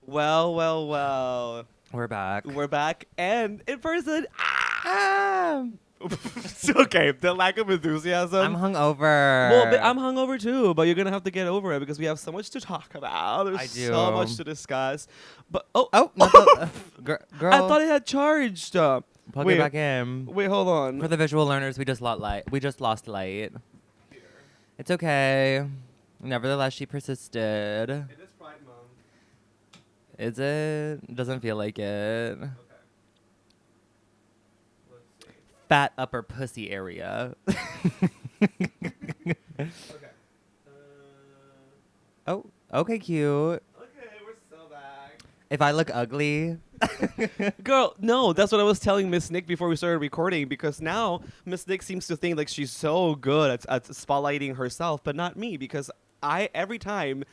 Well. We're back. We're back and in person. Okay, the lack of enthusiasm. I'm hungover. Well, but I'm hungover too, but you're gonna have to get over it because we have so much to talk about. There's I do. so much to discuss. But not the, girl. I thought it had charged. Plug wait, it back in. Wait, hold on. For the visual learners, we just lost light. It's okay. Nevertheless, she persisted. It is Pride Month. Is it? Doesn't feel like it. Okay. Let's see. Fat upper pussy area. Okay. Oh, okay, cute. Okay, we're still back. If I look ugly. Girl, no, that's what I was telling Miss Nick before we started recording, because now Miss Nick seems to think like she's so good at spotlighting herself, but not me, because every time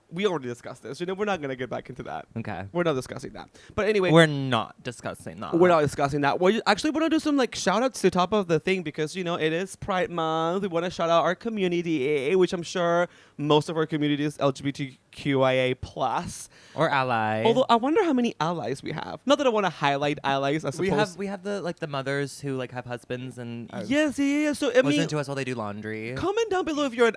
we already discussed this. We're not going to get back into that. Okay. We're not discussing that. But anyway. We're not discussing that. We're not discussing that. We're actually want to do some like shout outs to top of the thing because, it is Pride Month. We want to shout out our community, which I'm sure most of our community is LGBTQIA+. Or ally. Although I wonder how many allies we have. Not that I want to highlight allies, I suppose. We have the mothers who like have husbands and yes, yeah. So I mean, listen to us while they do laundry. comment down below if you're an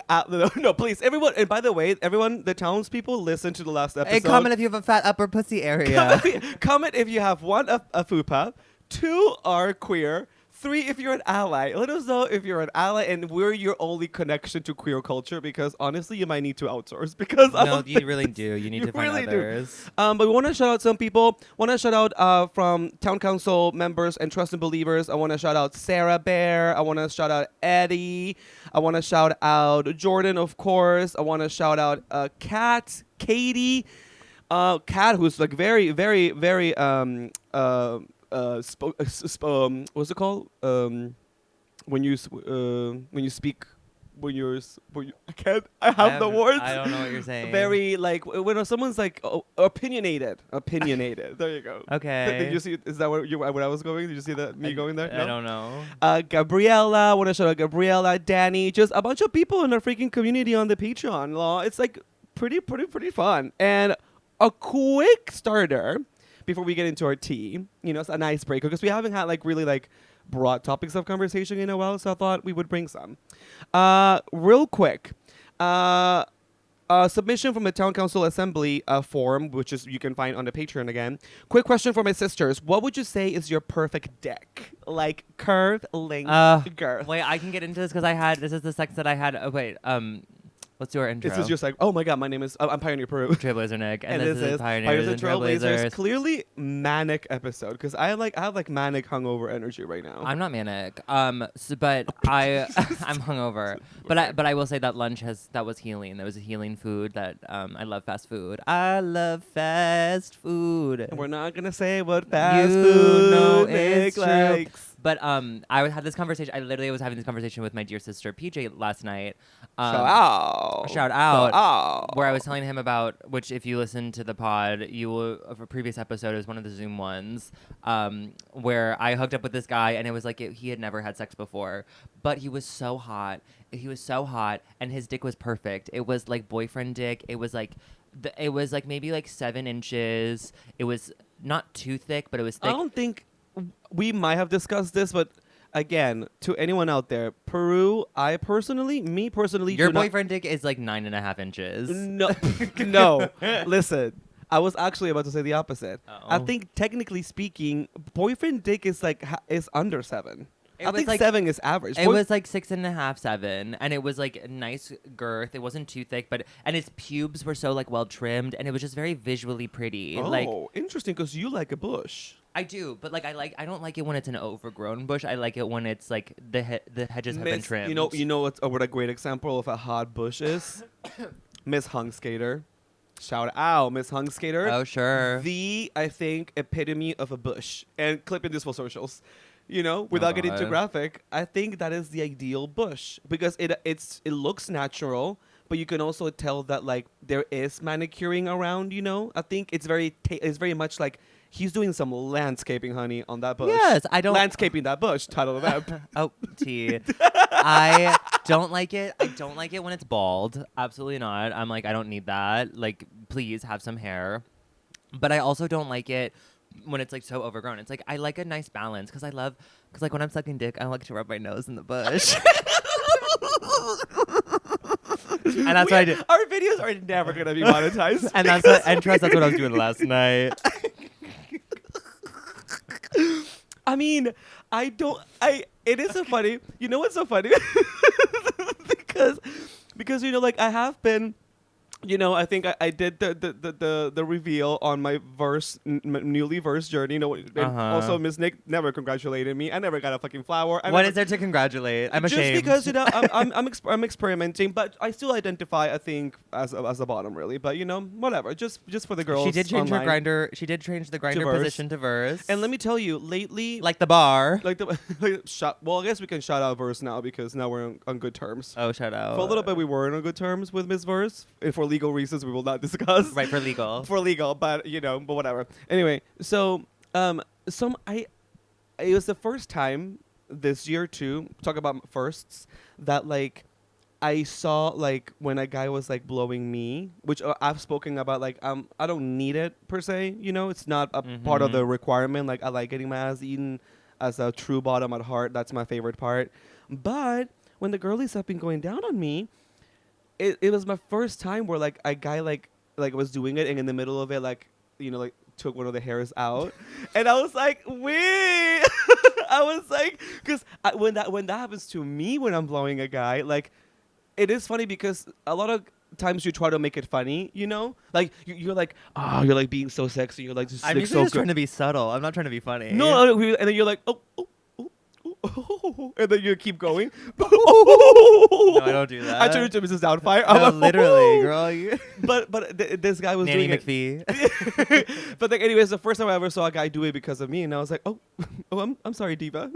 no, please, everyone. And by the way, everyone, the townspeople, listen to the last episode. Hey, comment if you have a fat upper pussy area. Comment if you have one a fupa, two are queer. 3, if you're an ally. Let us know if you're an ally and we're your only connection to queer culture, because honestly, you might need to outsource because no, you really do. You need to find really others. But we want to shout out some people. Want to shout out from town council members and trust and believers. I want to shout out Sarah Bear. I want to shout out Eddie. I want to shout out Jordan, of course. I want to shout out Kat, Katie, Kat, who's like very, very, very what's it called? When you speak, I have the words. I don't know what you're saying. Very like when someone's like opinionated. There you go. Okay. Did you see? Is that what I was going? Did you see that me going there? I don't know. Gabriella, want to shout out Gabriella, Danny, just a bunch of people in our freaking community on the Patreon. It's like pretty fun. And a quick starter before we get into our tea, it's an icebreaker because we haven't had like really like broad topics of conversation in a while, so I thought we would bring some. Real quick, submission from the Town Council Assembly form, which is you can find on the Patreon again. Quick question for my sisters: what would you say is your perfect dick? Like curve, length, girth. Wait, I can get into this because this is the sex that I had. Oh wait, let's do our intro. This is just like, oh my god, my name is I'm Pioneer Peru. Trailblazer Nick, and this is Pioneers and Trailblazers. Clearly manic episode because I have like manic hungover energy right now. I'm not manic. I'm hungover. But I will say that lunch that was healing. That was a healing food. That I love fast food. I love fast food. We're not gonna say what fast food Nick likes. But I had this conversation. I literally was having this conversation with my dear sister PJ last night. Shout out. Where I was telling him about, which if you listen to the pod, you will, of a previous episode, it was one of the Zoom ones, where I hooked up with this guy and it was like he had never had sex before, but he was so hot. And his dick was perfect. It was like boyfriend dick. It was like maybe like 7 inches. It was not too thick, but it was thick. I don't think we might have discussed this, but again, to anyone out there, Peru, me personally, your boyfriend dick is like 9.5 inches. No. Listen, I was actually about to say the opposite. Uh-oh. I think technically speaking, boyfriend dick is like is under 7. I think like 7 is average. It was like 6.5, 7, and it was like a nice girth. It wasn't too thick, and its pubes were so like well trimmed, and it was just very visually pretty. Oh, interesting, because you like a bush. I do, but like I don't like it when it's an overgrown bush. I like it when it's like the hedges have been trimmed. You know what a great example of a hot bush is? Miss Hung Skater. Shout out, Miss Hung Skater. Oh sure. I think epitome of a bush. And clipping this for socials. Without getting too graphic, I think that is the ideal bush because it looks natural, but you can also tell that like there is manicuring around. I think it's very much like he's doing some landscaping, honey, on that bush. Yes, I don't landscaping that bush. Title of that. Oh, T. I don't like it. I don't like it when it's bald. Absolutely not. I'm like I don't need that. Like please have some hair. But I also don't like it when it's like so overgrown. It's like I like a nice balance because like when I'm sucking dick, I like to rub my nose in the bush. And that's what I do. Our videos are never gonna be monetized. And that's what I was doing last night. I mean, it is so funny. You know what's so funny? because you know, like I have been, you know, I think I did the reveal on my newly verse journey. You know, and also Miss Nick never congratulated me. I never got a fucking flower. What is there to congratulate? I'm ashamed. Just because, you know, I'm experimenting, but I still identify, I think, as a bottom, really. But you know, whatever. Just for the girls. She did change online. her grinder. She did change the grinder position to verse. And let me tell you, lately, like the bar. Well, I guess we can shout out Verse now because now we're on good terms. Oh, shout out. For a little bit, we weren't on good terms with Miss Verse. For legal reasons we will not discuss. Right, for legal. For legal, but you know, but whatever. Anyway, so it was the first time this year too, talk about firsts, that like I saw like when a guy was like blowing me, which I've spoken about, like I don't need it per se, you know, it's not a part of the requirement. Like I like getting my ass eaten as a true bottom at heart. That's my favorite part. But when the girlies have been going down on me, it was my first time where like a guy like was doing it, and in the middle of it, like, you know, like took one of the hairs out, and I was like, wait. I was like, because when that happens to me when I'm blowing a guy, like, it is funny because a lot of times you try to make it funny, you know, like you're like, you're like being so sexy, you're like just I'm like, usually so just good. trying to be subtle. I'm not trying to be funny. No, and then you're like, oh, and then you keep going. No, I don't do that. I turned into Mrs. Doubtfire. No, literally, girl. But this guy was Nanny doing McPhee. it. But like, anyways, the first time I ever saw a guy do it because of me, and I was like, I'm sorry, Diva.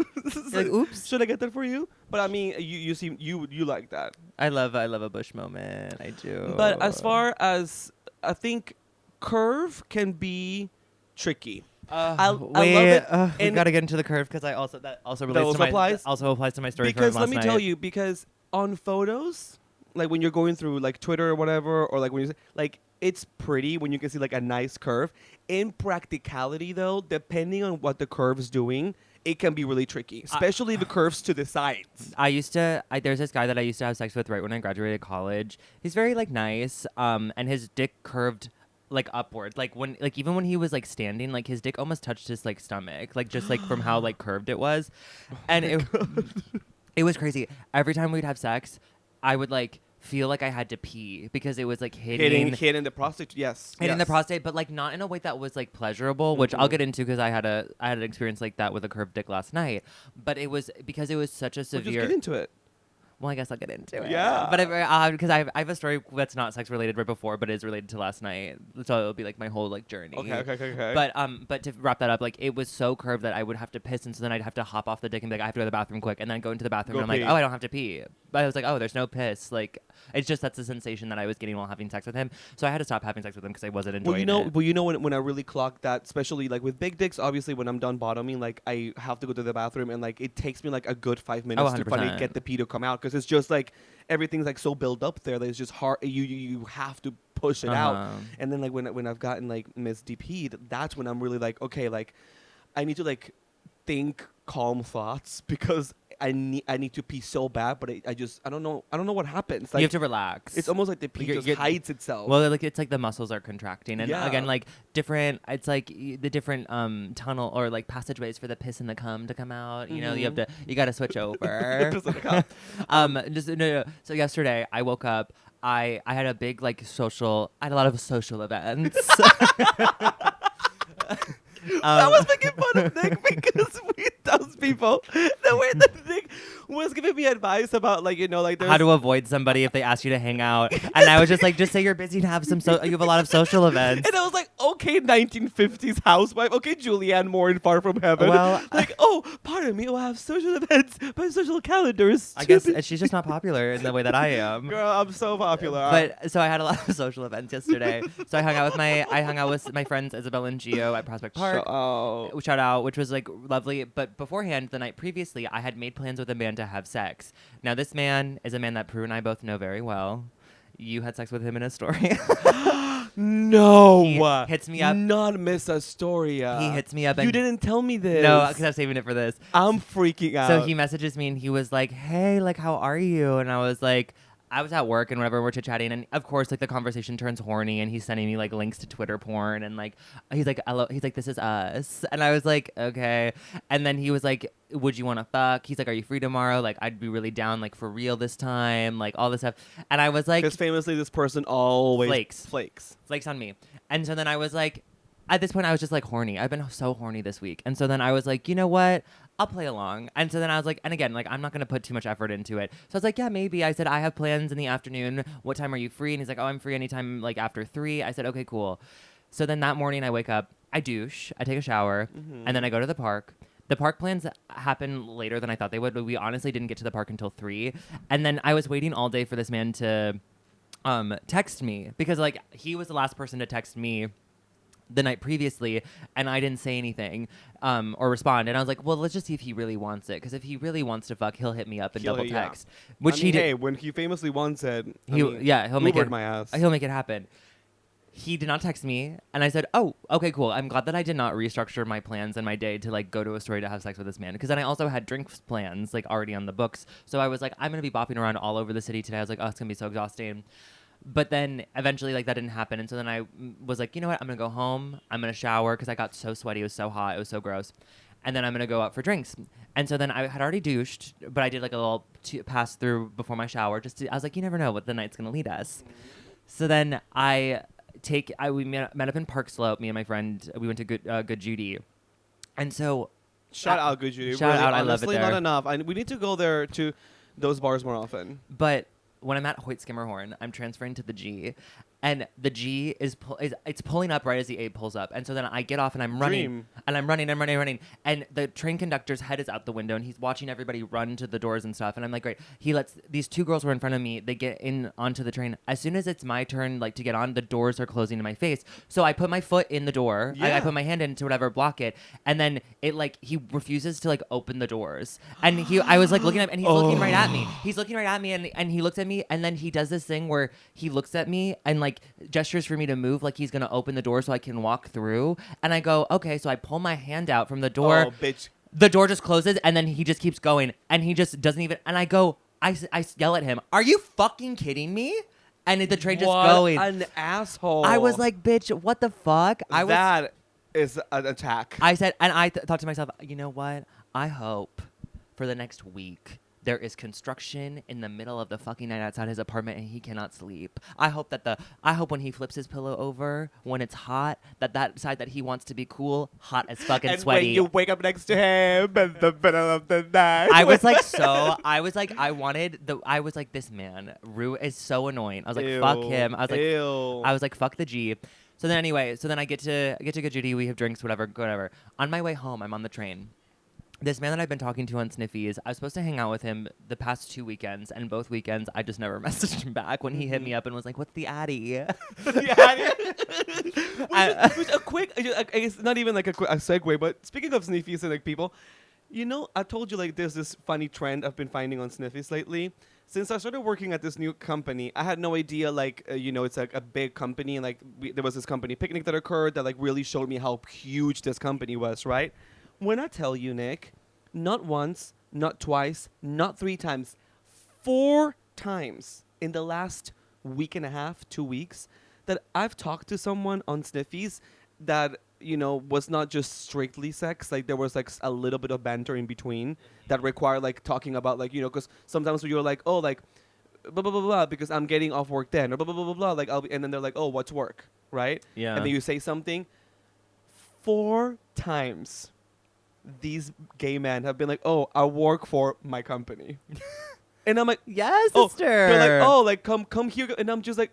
Like, oops. Should I get that for you? But I mean, you like that. I love a bush moment. I do. But as far as I think, curve can be tricky. I love it. We gotta get into the curve because that also applies to my story. Because from let me last tell night. you, because on photos, like when you're going through like Twitter or whatever, or like when you like, it's pretty when you can see like a nice curve. In practicality, though, depending on what the curve's doing, it can be really tricky, especially the curves to the sides. There's this guy that I used to have sex with right when I graduated college. He's very like nice, and his dick curved like upward, like even when he was like standing, like his dick almost touched his like stomach, like just like from how like curved it was, and it was crazy. Every time we'd have sex, I would like feel like I had to pee because it was like hitting the prostate. Hitting the prostate, but like not in a way that was like pleasurable, which I'll get into because I had an experience like that with a curved dick last night. But it was because it was such a severe. Just get into it. Well, I guess I'll get into it. Yeah. But because I have a story that's not sex related right before, but is related to last night. So it'll be like my whole like journey. Okay. But to wrap that up, like it was so curved that I would have to piss, and so then I'd have to hop off the dick and be like, I have to go to the bathroom quick, and then go into the bathroom, and I'm like, oh, I don't have to pee. But I was like, oh, there's no piss. Like it's just that's the sensation that I was getting while having sex with him. So I had to stop having sex with him because I wasn't enjoying it. Well, you know when I really clocked that, especially like with big dicks, obviously when I'm done bottoming, like I have to go to the bathroom, and like it takes me like a good 5 minutes to finally get the pee to come out, because it's just like everything's like so built up there that it's just hard. You have to push it out. And then like when I've gotten like Miss DP'd, that's when I'm really like, okay, like I need to like think calm thoughts, because I need to pee so bad, but I don't know what happens. Like, you have to relax. It's almost like the pee just hides itself. Well, like it's like the muscles are contracting, and again, like different. It's like the different tunnel or like passageways for the piss and the cum to come out. You know, you got to switch over. So yesterday I woke up. I had a big like I had a lot of social events. I was making fun of Nick because those people, the way that Nick was giving me advice about, like, you know, like how to avoid somebody if they ask you to hang out, and I was just like, just say you're busy and have you have a lot of social events. And I was like, okay, 1950s housewife, okay, Julianne Moore in Far From Heaven. Well, like, oh, pardon me, I have social events, but social calendars. I guess she's just not popular in the way that I am. Girl, I'm so popular. But so I had a lot of social events yesterday. So I hung out with my friends Isabel and Gio at Prospect Park. Shout out, which was like lovely. But beforehand, the night previously, I had made plans with a man to have sex. Now, this man is a man that Peru and I both know very well. You had sex with him in a story. No. He hits me up. Not Miss Astoria. He hits me up. You didn't tell me this. No, because I'm saving it for this. I'm freaking out. So he messages me and he was like, hey, like, how are you? And I was like, I was at work and whatever, we're chit-chatting. And of course, like, the conversation turns horny and he's sending me like links to Twitter porn. And like, he's like, this is us. And I was like, okay. And then he was like, would you want to fuck? He's like, are you free tomorrow? Like, I'd be really down, like, for real this time, like, all this stuff. And I was like, because famously this person always flakes on me. And so then I was like, at this point I was just like horny. I've been so horny this week. And so then I was like, you know what? I'll play along. And so then I was like, and again, like, I'm not going to put too much effort into it. So I was like, yeah, maybe. I said, I have plans in the afternoon. What time are you free? And he's like, oh, I'm free anytime, like, after 3. I said, okay, cool. So then that morning I wake up, I douche, I take a shower, and then I go to the park. The park plans happen later than I thought they would, but we honestly didn't get to the park until 3. And then I was waiting all day for this man to text me because, like, he was the last person to text me the night previously, and I didn't say anything or respond. And I was like, well, let's just see if he really wants it, because if he really wants to fuck, he'll hit me up and double text. Which he did. Hey, when he famously once said, he'll make it. My ass. He'll make it happen. He did not text me, and I said, oh, okay, cool. I'm glad that I did not restructure my plans and my day to, like, go to Astoria to have sex with this man, because then I also had drinks plans, like, already on the books. So I was like, I'm gonna be bopping around all over the city today. I was like, oh, it's gonna be so exhausting. But then eventually, like, that didn't happen. And so then I was like, you know what? I'm going to go home. I'm going to shower because I got so sweaty. It was so hot. It was so gross. And then I'm going to go out for drinks. And so then I had already douched, but I did like a little pass through before my shower. I was like, you never know what the night's going to lead us. So then we met up in Park Slope, me and my friend. We went to Good Judy. And so... Shout out Good Judy. Shout out, honestly, I love it there. Not enough. We need to go there to those bars more often. But... when I'm at Hoyt Skimmerhorn, I'm transferring to the G, and the G is it's pulling up right as the A pulls up, and so then I get off and I'm running, and I'm running, and the train conductor's head is out the window, and he's watching everybody run to the doors and stuff, and I'm like, great. He lets these 2 girls were in front of me. They get in onto the train. As soon as it's my turn, like, to get on, the doors are closing in my face. So I put my foot in the door. Yeah. I put my hand in to whatever block it, and then it, like, he refuses to, like, open the doors, and I was like looking at him, and he's looking right at me. He's looking right at me, and he looks at me, and then he does this thing where he looks at me and, like, gestures for me to move, like he's gonna open the door so I can walk through. And I go, okay. So I pull my hand out from the door. Oh, bitch. The door just closes, and then he just keeps going, and he just doesn't even. And I go, I yell at him, "Are you fucking kidding me?" And the train just going. An asshole. I was like, bitch, what the fuck? That is an attack. I said, and I thought to myself, you know what? I hope for the next week there is construction in the middle of the fucking night outside his apartment and he cannot sleep. I hope when he flips his pillow over when it's hot, that side that he wants to be cool, hot as fucking and sweaty. When you wake up next to him in the middle of the night. I was like, this man, Rue is so annoying. I was like, fuck him. I was like, fuck the G. So then anyway, I get to Good Judy, we have drinks, whatever. On my way home, I'm on the train. This man that I've been talking to on Sniffies, I was supposed to hang out with him the past 2 weekends, and both weekends I just never messaged him back when he hit me up and was like, what's the Addy? It's not even like a segue, but speaking of Sniffies and, like, people, you know, I told you, like, there's this funny trend I've been finding on Sniffies lately. Since I started working at this new company, I had no idea, like, it's like a big company, and, like, there was this company picnic that occurred that, like, really showed me how huge this company was, right? When I tell you, Nick, not once, not twice, not 3 times, 4 times in the last week and a half, 2 weeks, that I've talked to someone on Sniffies that, was not just strictly sex. Like, there was, like, a little bit of banter in between that required, like, talking about, like, because sometimes when you're like, oh, like, blah, blah, blah, blah, because I'm getting off work then, or blah, blah, blah, blah, blah, like, and then they're like, oh, what's work, right? Yeah. And then you say something. 4 times these gay men have been like, oh, I work for my company. And I'm like, yes, oh, sister. they're like, oh, like, come here. And I'm just like,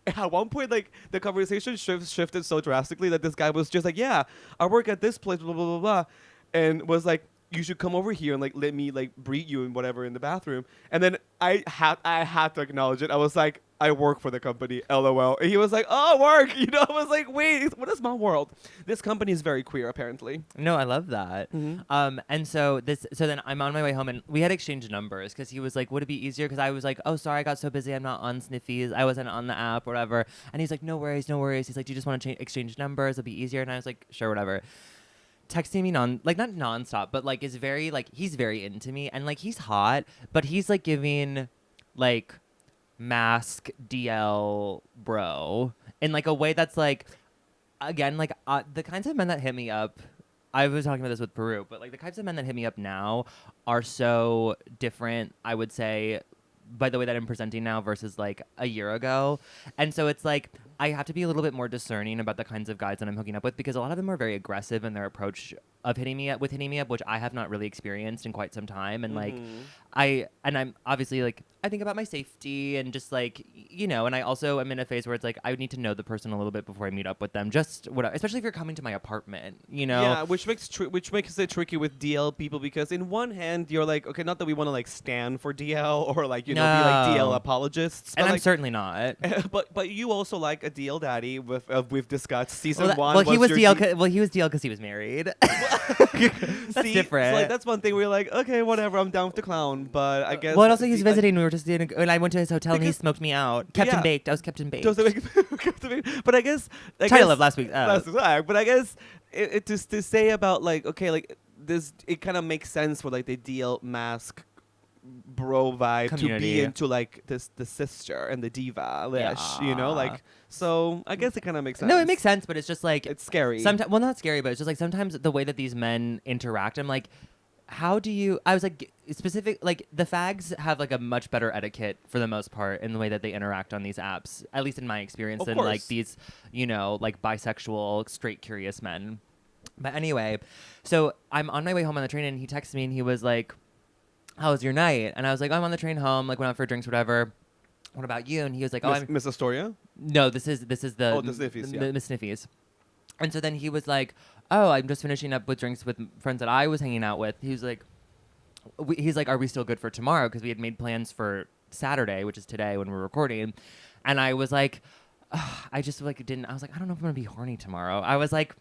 at one point, like, the conversation shifted so drastically that this guy was just like, yeah, I work at this place, blah, blah, blah, blah. And was like, you should come over here and like let me like greet you and whatever in the bathroom. And then I had to acknowledge it. I was like, I work for the company, LOL. And he was like, oh, work. You know, I was like, wait, what is my world? This company is very queer, apparently. No, I love that. Mm-hmm. And so then I'm on my way home, and we had exchanged numbers because he was like, would it be easier? Because I was like, oh, sorry, I got so busy, I'm not on Sniffies, I wasn't on the app, whatever. And he's like, no worries. He's like, do you just want to exchange numbers? It'll be easier. And I was like, sure, whatever. Texting me not nonstop, but like is very like he's very into me, and like he's hot, but he's like giving like mask DL bro in like a way that's like, again, like the kinds of men that hit me up, I was talking about this with Peru, but like the types of men that hit me up now are so different, I would say, by the way that I'm presenting now versus like a year ago. And so it's like I have to be a little bit more discerning about the kinds of guys that I'm hooking up with, because a lot of them are very aggressive in their approach of hitting me up, which I have not really experienced in quite some time. And like I'm obviously like, I think about my safety and just like, you know, and I also am in a phase where it's like I would need to know the person a little bit before I meet up with them, just whatever, especially if you're coming to my apartment, you know. Yeah, which makes it tricky with DL people, because in one hand you're like, okay, not that we want to like stand for DL or like, you know, be like DL apologists, and I'm like, certainly not. but you also like a DL daddy with we've discussed season one. Well, he was DL because he was married. That's different. So like that's one thing where you're like, okay, whatever, I'm down with the clown, but I guess. Well, and also he's visiting. We were just and I went to his hotel and he smoked me out. Kept baked. I was kept and baked. But I guess title of last week. But I guess it just to say about like, okay, like this, it kind of makes sense for like the DL mask bro vibe to be into like the sister and the diva, you know, like. So I guess it kind of makes sense. No, it makes sense, but it's just like it's scary. Well, not scary, but it's just like sometimes the way that these men interact, I'm like, how do you? I was like, specific, like the fags have like a much better etiquette for the most part in the way that they interact on these apps, at least in my experience, than like these, you know, like bisexual, straight, curious men. But anyway, so I'm on my way home on the train, and he texted me, and he was like, "How was your night?" And I was like, "I'm on the train home, like went out for drinks, whatever. What about you?" And he was like, Miss Astoria? No, this is the Sniffies, yeah. Miss Sniffies. And so then he was like, "Oh, I'm just finishing up with drinks with friends that I was hanging out with." He was like, "Are we still good for tomorrow?" Because we had made plans for Saturday, which is today when we're recording. And I was like, I just like didn't. I was like, I don't know if I'm gonna be horny tomorrow. I was like,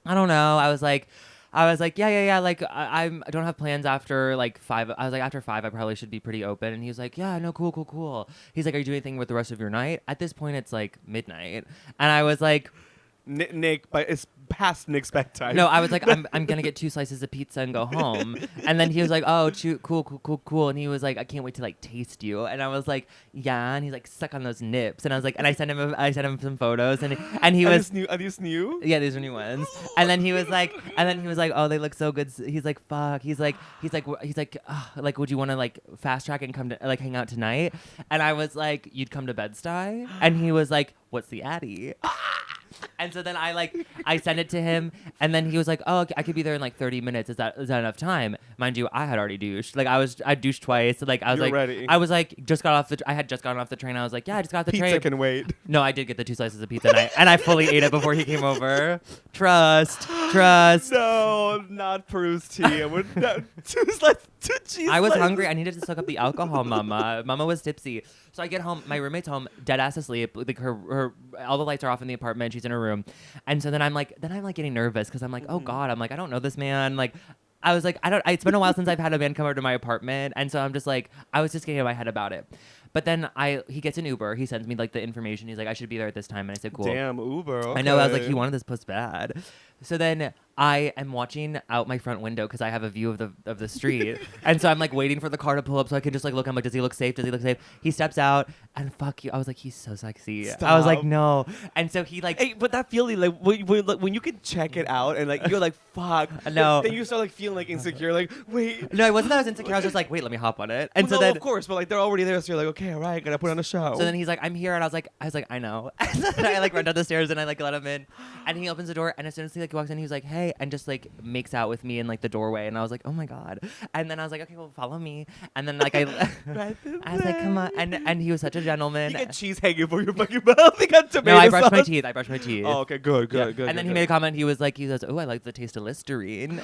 I don't know. I was like, yeah. Like, I don't have plans after like 5. I was like, after 5, I probably should be pretty open. And he was like, yeah, no, cool. He's like, are you doing anything with the rest of your night? At this point, it's like midnight. And I was like, Nick, but it's past Nick's bedtime. No, I was like, I'm gonna get 2 slices of pizza and go home. And then he was like, oh, cool. And he was like, I can't wait to like taste you. And I was like, yeah. And he's like, suck on those nips. And I was like, and I sent him some photos, and he was, are these new? Yeah, these are new ones. And then he was like, oh, they look so good. He's like, fuck. He's like, like, would you want to like fast track and come to like hang out tonight? And I was like, you'd come to Bed-Stuy? And he was like, what's the Addy? And so then I sent it to him, and then he was like, "Oh, okay, I could be there in like 30 minutes. Is that enough time?" Mind you, I had already douched. Like I douched twice. Like I was like, ready. I was like, I had just gotten off the train. I was like, yeah, I just got off the train. Pizza can wait. No, I did get the 2 slices of pizza, and I fully ate it before he came over. Trust. No, not Peru's tea. I would not 2 slices. 2 cheese. I was hungry. I needed to soak up the alcohol, Mama. Mama was tipsy. So I get home. My roommate's home, dead ass asleep. Like her all the lights are off in the apartment. She's in her room. And so then I'm like getting nervous because I'm like, oh God, I'm like, I don't know this man. Like, I was like, it's been a while since I've had a man come over to my apartment. And so I'm just like, I was just getting in my head about it. But then he gets an Uber. He sends me like the information. He's like, I should be there at this time. And I said, cool. Damn, Uber. Okay. I know. I was like, he wanted this post bad. So then I am watching out my front window because I have a view of the street. And so I'm like waiting for the car to pull up so I can just like look. I'm like, does he look safe? He steps out and fuck you. I was like, he's so sexy. Stop. I was like, no. And so he like, hey, but that feeling like when you can check it out and like you're like, fuck. No. Then you start like feeling like insecure. Like, wait. No, it wasn't that I was insecure. I was just like, wait, let me hop on it. And well, so no, then, of course, but like they're already there, so you're like, okay, all right, gotta put on a show. So then he's like, I'm here, and I was like, I know. And then I like run down the stairs and I like let him in, and he opens the door, and as soon as he like walks in, he was like, hey, and just like makes out with me in like the doorway, and I was like, oh my God. And then I was like, okay, well, follow me. And then like I was like, come on, and he was such a gentleman. You get cheese hanging for your fucking mouth. You got tomato No, I brushed sauce. my teeth. Oh, okay, good. And then he made a comment. He was like, oh, I like the taste of Listerine.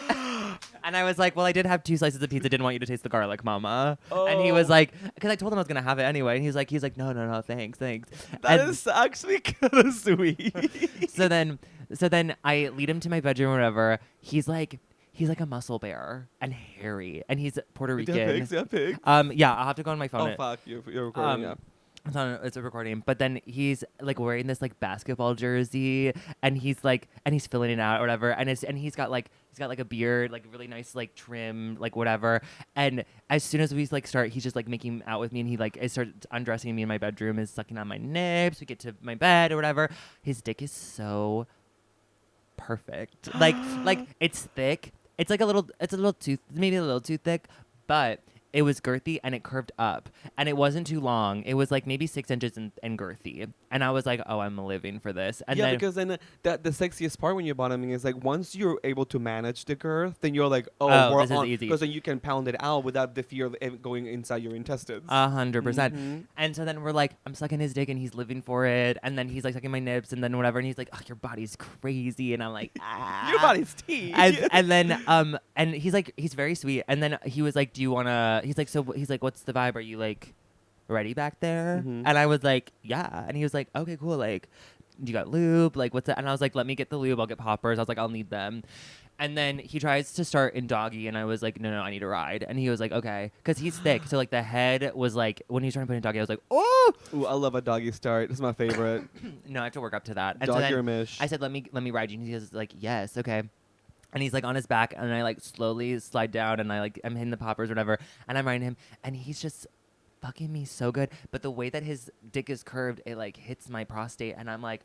And I was like, well, I did have 2 slices of pizza. Didn't want you to taste the garlic, mama. And he was like, because I told him I was going to have it anyway. And he's like, no, thanks. That is actually kind of sweet. So then I lead him to my bedroom or whatever. He's like a muscle bear and hairy. And he's Puerto Rican. Pigs. Yeah, I'll have to go on my phone. Oh, fuck. You're recording, yeah. It's a recording, but then he's like wearing this like basketball jersey, and he's filling it out or whatever, and he's got like a beard, like really nice like trim, like whatever. And as soon as we like start, he's just like making out with me, and he like starts undressing me in my bedroom, is sucking on my nips. We get to my bed or whatever. His dick is so perfect, like it's thick. It's like a little too, maybe a little too thick, but it was girthy and it curved up, and it wasn't too long. It was like maybe 6 inches and girthy, and I was like, "Oh, I'm living for this." And yeah, because then the sexiest part when you're bottoming is like once you're able to manage the girth, then you're like, "Oh, we're this on," is easy, because then you can pound it out without the fear of it going inside your intestines. 100%. And so then we're like, I'm sucking his dick, and he's living for it, and then he's like sucking my nips, and then whatever, and he's like, "Oh, your body's crazy," and I'm like, "Ah." Your body's tea. And then and he's like, he's very sweet, and then he was like, "Do you wanna?" He's like, "What's the vibe? Are you like ready back there?" And I was like, "Yeah." And he was like, "Okay, cool. Like, do you got lube? Like, what's that?" And I was like, "Let me get the lube. I'll get poppers." I was like, "I'll need them." And then he tries to start in doggy, and I was like, no, I need a ride. And he was like, okay, because he's thick. So like the head was like, when he was trying to put in doggy, I was like, oh. Ooh, I love a doggy start. It's my favorite. No, I have to work up to that. And Doggy so or mish. I said, let me ride you. And he was like, yes, okay. And he's like on his back, and I like slowly slide down, and I'm hitting the poppers or whatever, and I'm riding him, and he's just fucking me so good. But the way that his dick is curved, it like hits my prostate, and I'm like,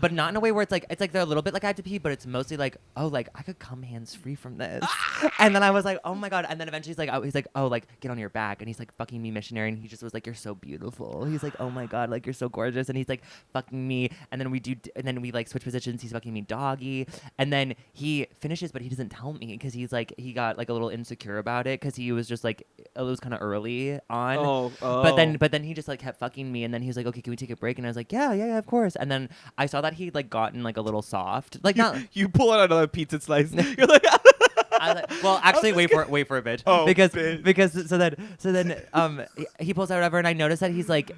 but not in a way where it's like they're a little bit like I have to pee, but it's mostly like, oh, like I could come hands free from this. And then I was like, oh my god. And then eventually he's like, oh, like get on your back, and he's like fucking me missionary, and he just was like, you're so beautiful. He's like, oh my god, like you're so gorgeous, and he's like fucking me, and then we like switch positions. He's fucking me doggy, and then he finishes, but he doesn't tell me because he's like he got like a little insecure about it because he was just like it was kind of early on. Oh. But then he just like kept fucking me, and then he was like, okay, can we take a break? And I was like, yeah, of course. And then I saw that he'd like gotten like a little soft, like not. You pull out another pizza slice. You're like. I was like, well, actually, wait for it, bitch. Oh, because bitch. so then he pulls out whatever, and I noticed that he's like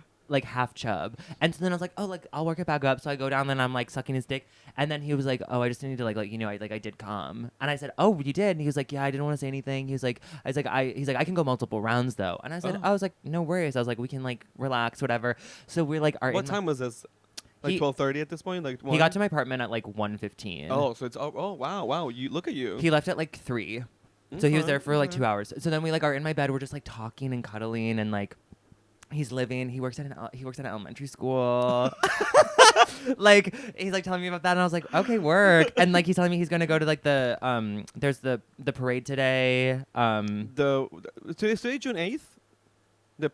half chub, and so then I was like, oh, like I'll work it back up. So I go down, then I'm like sucking his dick, and then he was like, oh, I just need to like you know, I did come, and I said, oh, you did, and he was like, yeah, I didn't want to say anything. He's like, I can go multiple rounds though, and I said, I was like, no worries. I was like, we can like relax, whatever. So we're like, what time was this? Like 12:30 at this point. Like 1? He got to my apartment at like 1:15. Oh, so it's wow. You look at you. He left at like 3. So he was there for like 2 hours. So then we like are in my bed. We're just like talking and cuddling, and like he's living. He works at an elementary school. Like he's like telling me about that, and I was like, okay, work. And like he's telling me he's gonna go to like the there's the parade today. Today June 8th.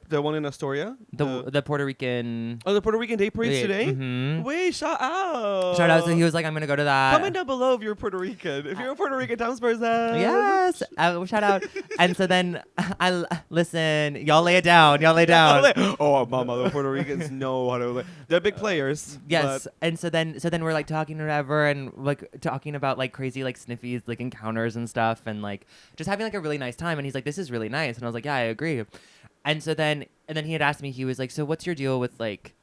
The one in Astoria? The Puerto Rican... Oh, the Puerto Rican Day Parade's today? Mm-hmm. Wait, shout out. Shout out. So he was like, I'm going to go to that. Comment down below if you're Puerto Rican. If you're a Puerto Rican townsperson. Yes. Shout out. And so then, listen, y'all lay it down. Y'all lay down. Oh, mama, the Puerto Ricans know how to lay. They're big players. Yes. And so then we're like talking or whatever, and like talking about like crazy like Sniffies like encounters and stuff, and like just having like a really nice time. And he's like, this is really nice. And I was like, yeah, I agree. And so then he had asked me, he was like, so what's your deal with like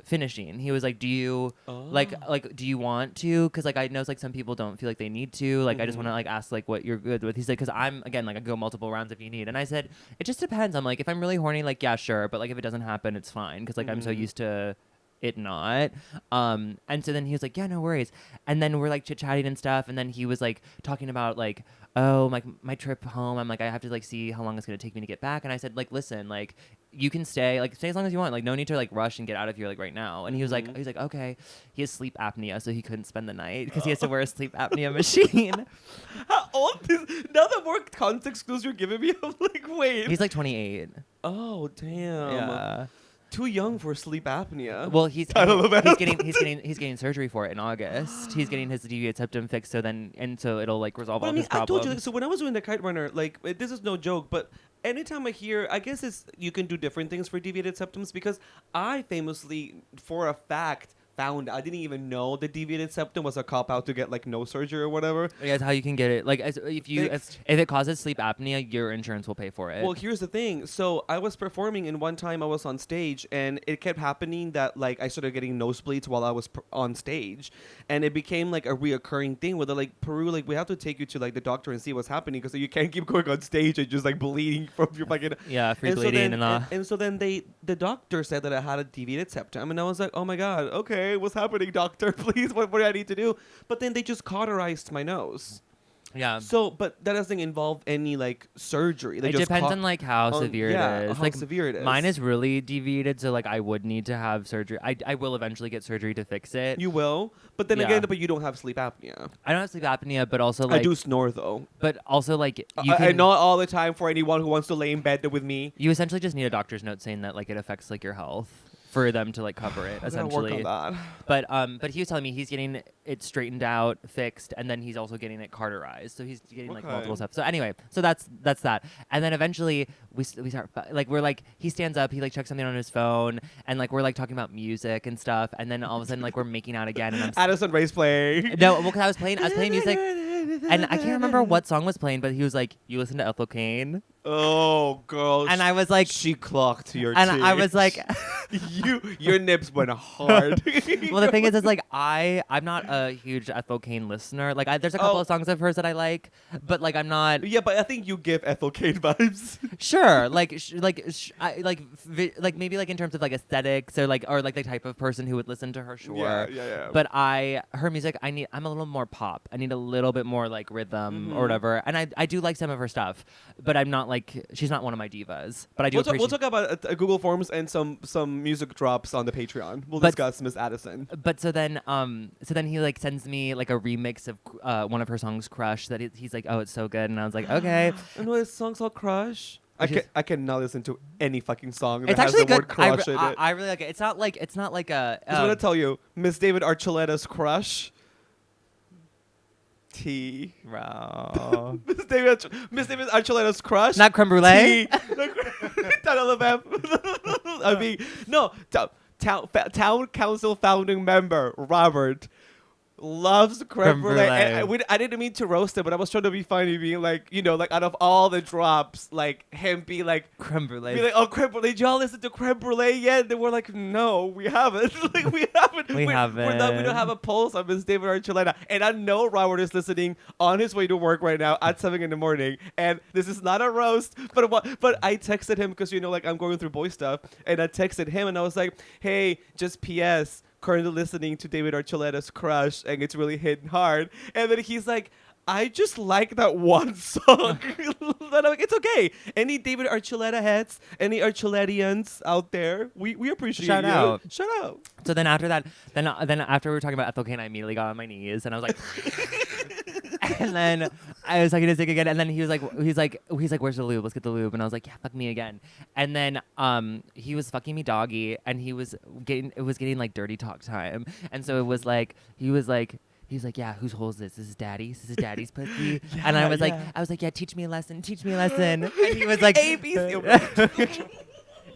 finishing? He was like, do you like do you want to? Because like I know like some people don't feel like they need to. Like I just want to like ask like what you're good with. He's like, because I'm again like I go multiple rounds if you need. And I said, it just depends. I'm like, if I'm really horny, like yeah, sure. But like if it doesn't happen, it's fine. Because like I'm so used to it not. And so then he was like, yeah, no worries. And then we're like chit chatting and stuff. And then he was like talking about like, oh, like my trip home. I'm like, I have to like see how long it's gonna take me to get back. And I said, like, listen, like you can stay as long as you want. Like no need to like rush and get out of here like right now. And he was like, okay. He has sleep apnea, so he couldn't spend the night because he has to wear a sleep apnea machine. How old is now? The more context clues you're giving me, I'm like, wait. He's like 28. Oh damn. Yeah. Too young for sleep apnea. Well, he's getting surgery for it in August. He's getting his deviated septum fixed, so it'll like resolve all his problems. I told you. So when I was doing the kite runner, like this is no joke, but anytime I hear, I guess you can do different things for deviated septums because I famously, for a fact, I didn't even know the deviated septum was a cop out to get like no surgery or whatever. Yeah, that's how you can get it. Like, if it causes sleep apnea, your insurance will pay for it. Well, here's the thing. So I was performing, and one time I was on stage, and it kept happening that like I started getting nosebleeds while I was on stage, and it became like a reoccurring thing where they're like, Peru, like we have to take you to like the doctor and see what's happening because you can't keep going on stage and just like bleeding from your fucking free bleeding and so then the doctor said that I had a deviated septum, and I was like, oh my god, okay, what's happening, doctor? Please, what do I need to do? But then they just cauterized my nose. Yeah. So, but that doesn't involve any like surgery. They it just depends on like how severe it is. How like severe it is. Mine is really deviated, so like I would need to have surgery. I will eventually get surgery to fix it. You will, but then again, but you don't have sleep apnea. I don't have sleep apnea, but also like I do snore though. But also like I not all the time for anyone who wants to lay in bed with me. You essentially just need a doctor's note saying that like it affects like your health. For them to like cover it, essentially. Work on that. But he was telling me he's getting it straightened out, fixed, and then he's also getting it cauterized. So he's getting like multiple steps. So anyway, so that's that. And then eventually we start like we're like he stands up, he like checks something on his phone, and like we're like talking about music and stuff. And then all of a sudden like we're making out again. And Addison Rae's playing. No, well, because I was playing music, and I can't remember what song was playing, but he was like, "You listen to Ethel Cain." Oh, girl. And I was like, she clocked your and cheeks. I was like, your nips went hard. Well, the thing is like I'm not a huge Ethel Cain listener. Like there's a couple of songs of hers that I like, but like I'm not. Yeah, but I think you give Ethel Cain vibes. Sure, like maybe like in terms of like aesthetics or like the type of person who would listen to her. Sure. Yeah. But her music, I'm a little more pop. I need a little bit more like rhythm or whatever. And I do like some of her stuff, but I'm not like she's not one of my divas. But I do. We'll talk about Google Forms and some music drops on the Patreon. We'll discuss Miss Addison. But so then he like sends me like a remix of one of her songs, Crush. That he's like, oh, it's so good, and I was like, okay. I know this song's called Crush. I cannot listen to any fucking song that has the word crush in it. I really like it. It's not like a. I just want to tell you, Miss David Archuleta's Crush. T. Wow. Miss David Archuleta's Crush. Not creme brulee. I mean, no. Town council founding member Robert loves creme brulee. And I didn't mean to roast him, but I was trying to be funny, being like, like out of all the drops, like him be like creme brulee. Be like, oh, creme brulee. Did y'all listen to creme brulee yet? They were like, no, we haven't. We haven't. We don't have a pulse on Miss David Archuleta. And I know Robert is listening on his way to work right now at 7 a.m. And this is not a roast, but I texted him because like I'm going through boy stuff, and I texted him and I was like, hey, just P.S. currently listening to David Archuleta's Crush, and it's really hitting hard. And then he's like, I just like that one song. I'm like, it's okay. Any David Archuleta heads, any Archuletians out there, we appreciate Shout out. Shout out. So then after that, then after we were talking about Ethel Cain, I immediately got on my knees and I was like, and then I was like, gonna sing again, and then he's like, where's the lube? Let's get the lube. And I was like, yeah, fuck me again. And then he was fucking me doggy, and it was getting like dirty talk time, and so it was like he was like, yeah, whose hole is this? This is Daddy's. This is Daddy's pussy. And I was like, yeah, teach me a lesson. And he was like, A B C.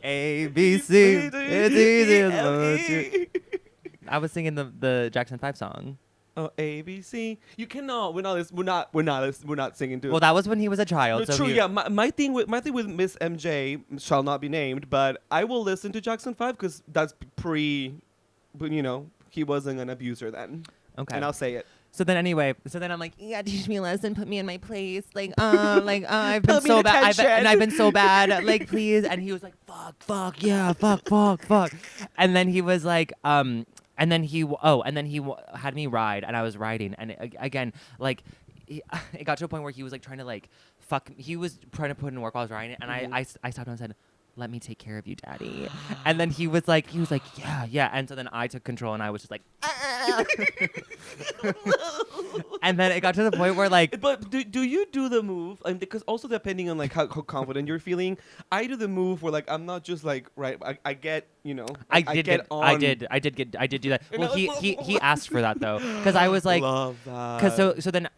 A B C. It's easy as one. I was singing the Jackson 5 song. Oh, A B C. You cannot. We're not singing to. Well, that was when he was a child. No, so true. Yeah. My thing with Miss MJ shall not be named, but I will listen to Jackson 5 because that's but he wasn't an abuser then. Okay. And I'll say it. So then I'm like, yeah, teach me a lesson, put me in my place, I've been so bad, I've been so bad, like please. And he was like, fuck, yeah, fuck. And then he was like, and then he had me ride, and I was riding, and again, like, it got to a point where he was like trying to like fuck. He was trying to put in work while I was riding, and I stopped and said, let me take care of you, Daddy. And then he was like, yeah. And so then I took control, and I was just like, and then it got to the point where like. But do you do the move? Because also depending on like how confident you're feeling, I do the move where like I'm not just like right. I get I did do that. Well, he asked for that though, because I was like, love that. Because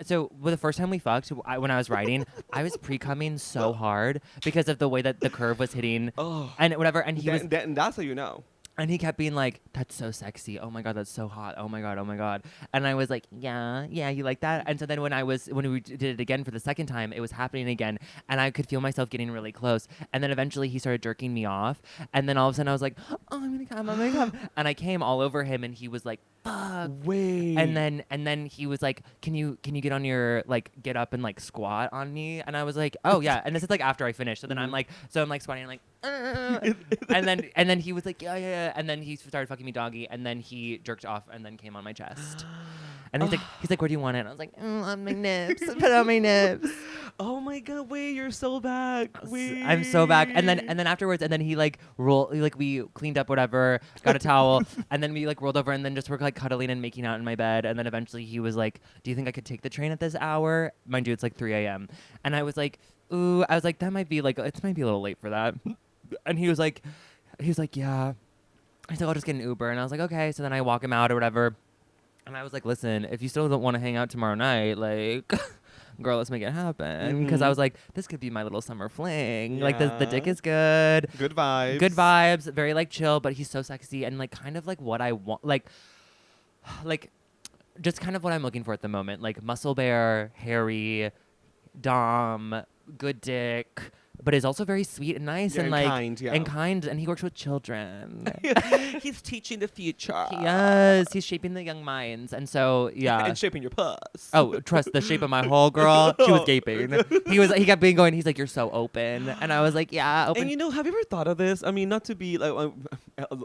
so the first time we fucked, when I was riding, I was pre-cumming so hard because of the way that the curve was hitting, and whatever. And he was, and that's how you know. And he kept being like, that's so sexy. Oh my God, that's so hot. Oh my God, oh my God. And I was like, yeah, you like that? And so then when we did it again for the second time, it was happening again. And I could feel myself getting really close. And then eventually he started jerking me off. And then all of a sudden I was like, oh, I'm gonna come. And I came all over him and he was like, fuck. Wait. And then he was like, can you get on your, like, get up and like squat on me? And I was like, oh yeah. And this is like after I finished. So then I'm like squatting and like, and then he was like, yeah. And then he started fucking me doggy, and then he jerked off and then came on my chest. And he's like, where do you want it? And I was like, on my nips. Put it on my nips. Oh my God, wait, you're so back. Wait. I'm so back. And then afterwards, and then he like we cleaned up whatever, got a towel, and then we like rolled over and then just were like cuddling and making out in my bed. And then eventually he was like, do you think I could take the train at this hour? Mind you, it's like 3 a.m. And I was like, ooh, that might be like, it might be a little late for that. And he was like, yeah. I said, I'll just get an Uber. And I was like, okay. So then I walk him out or whatever. And I was like, listen, if you still don't want to hang out tomorrow night, like, girl, let's make it happen. Because I was like, this could be my little summer fling. Yeah. Like, the dick is good. Good vibes. Good vibes. Very, like, chill. But he's so sexy. And, like, kind of, like, what I want. Like, just kind of what I'm looking for at the moment. Like, muscle bear, hairy, dom, good dick. But is also very sweet and nice and like kind, and he works with children. He's teaching the future. Yes, he's shaping the young minds, and so yeah, and shaping your puss. Oh, trust the shape of my whole girl. She was gaping. He kept being going. He's like, you're so open, and I was like, yeah, open. And have you ever thought of this? I mean, not to be like,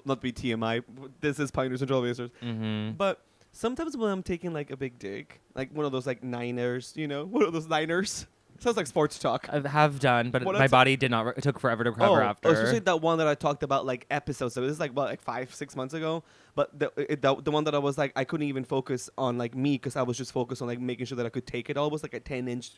not to be TMI. This is Pioneers and Trailblazers, but sometimes when I'm taking like a big dick, like one of those like niners, one of those niners. Sounds like sports talk. I have done, but my body did not. It took forever to recover after. Especially that one that I talked about like episodes. So this is like 5-6 months ago. But the one that I was like, I couldn't even focus on like me because I was just focused on like making sure that I could take it all. It was like a 10-inch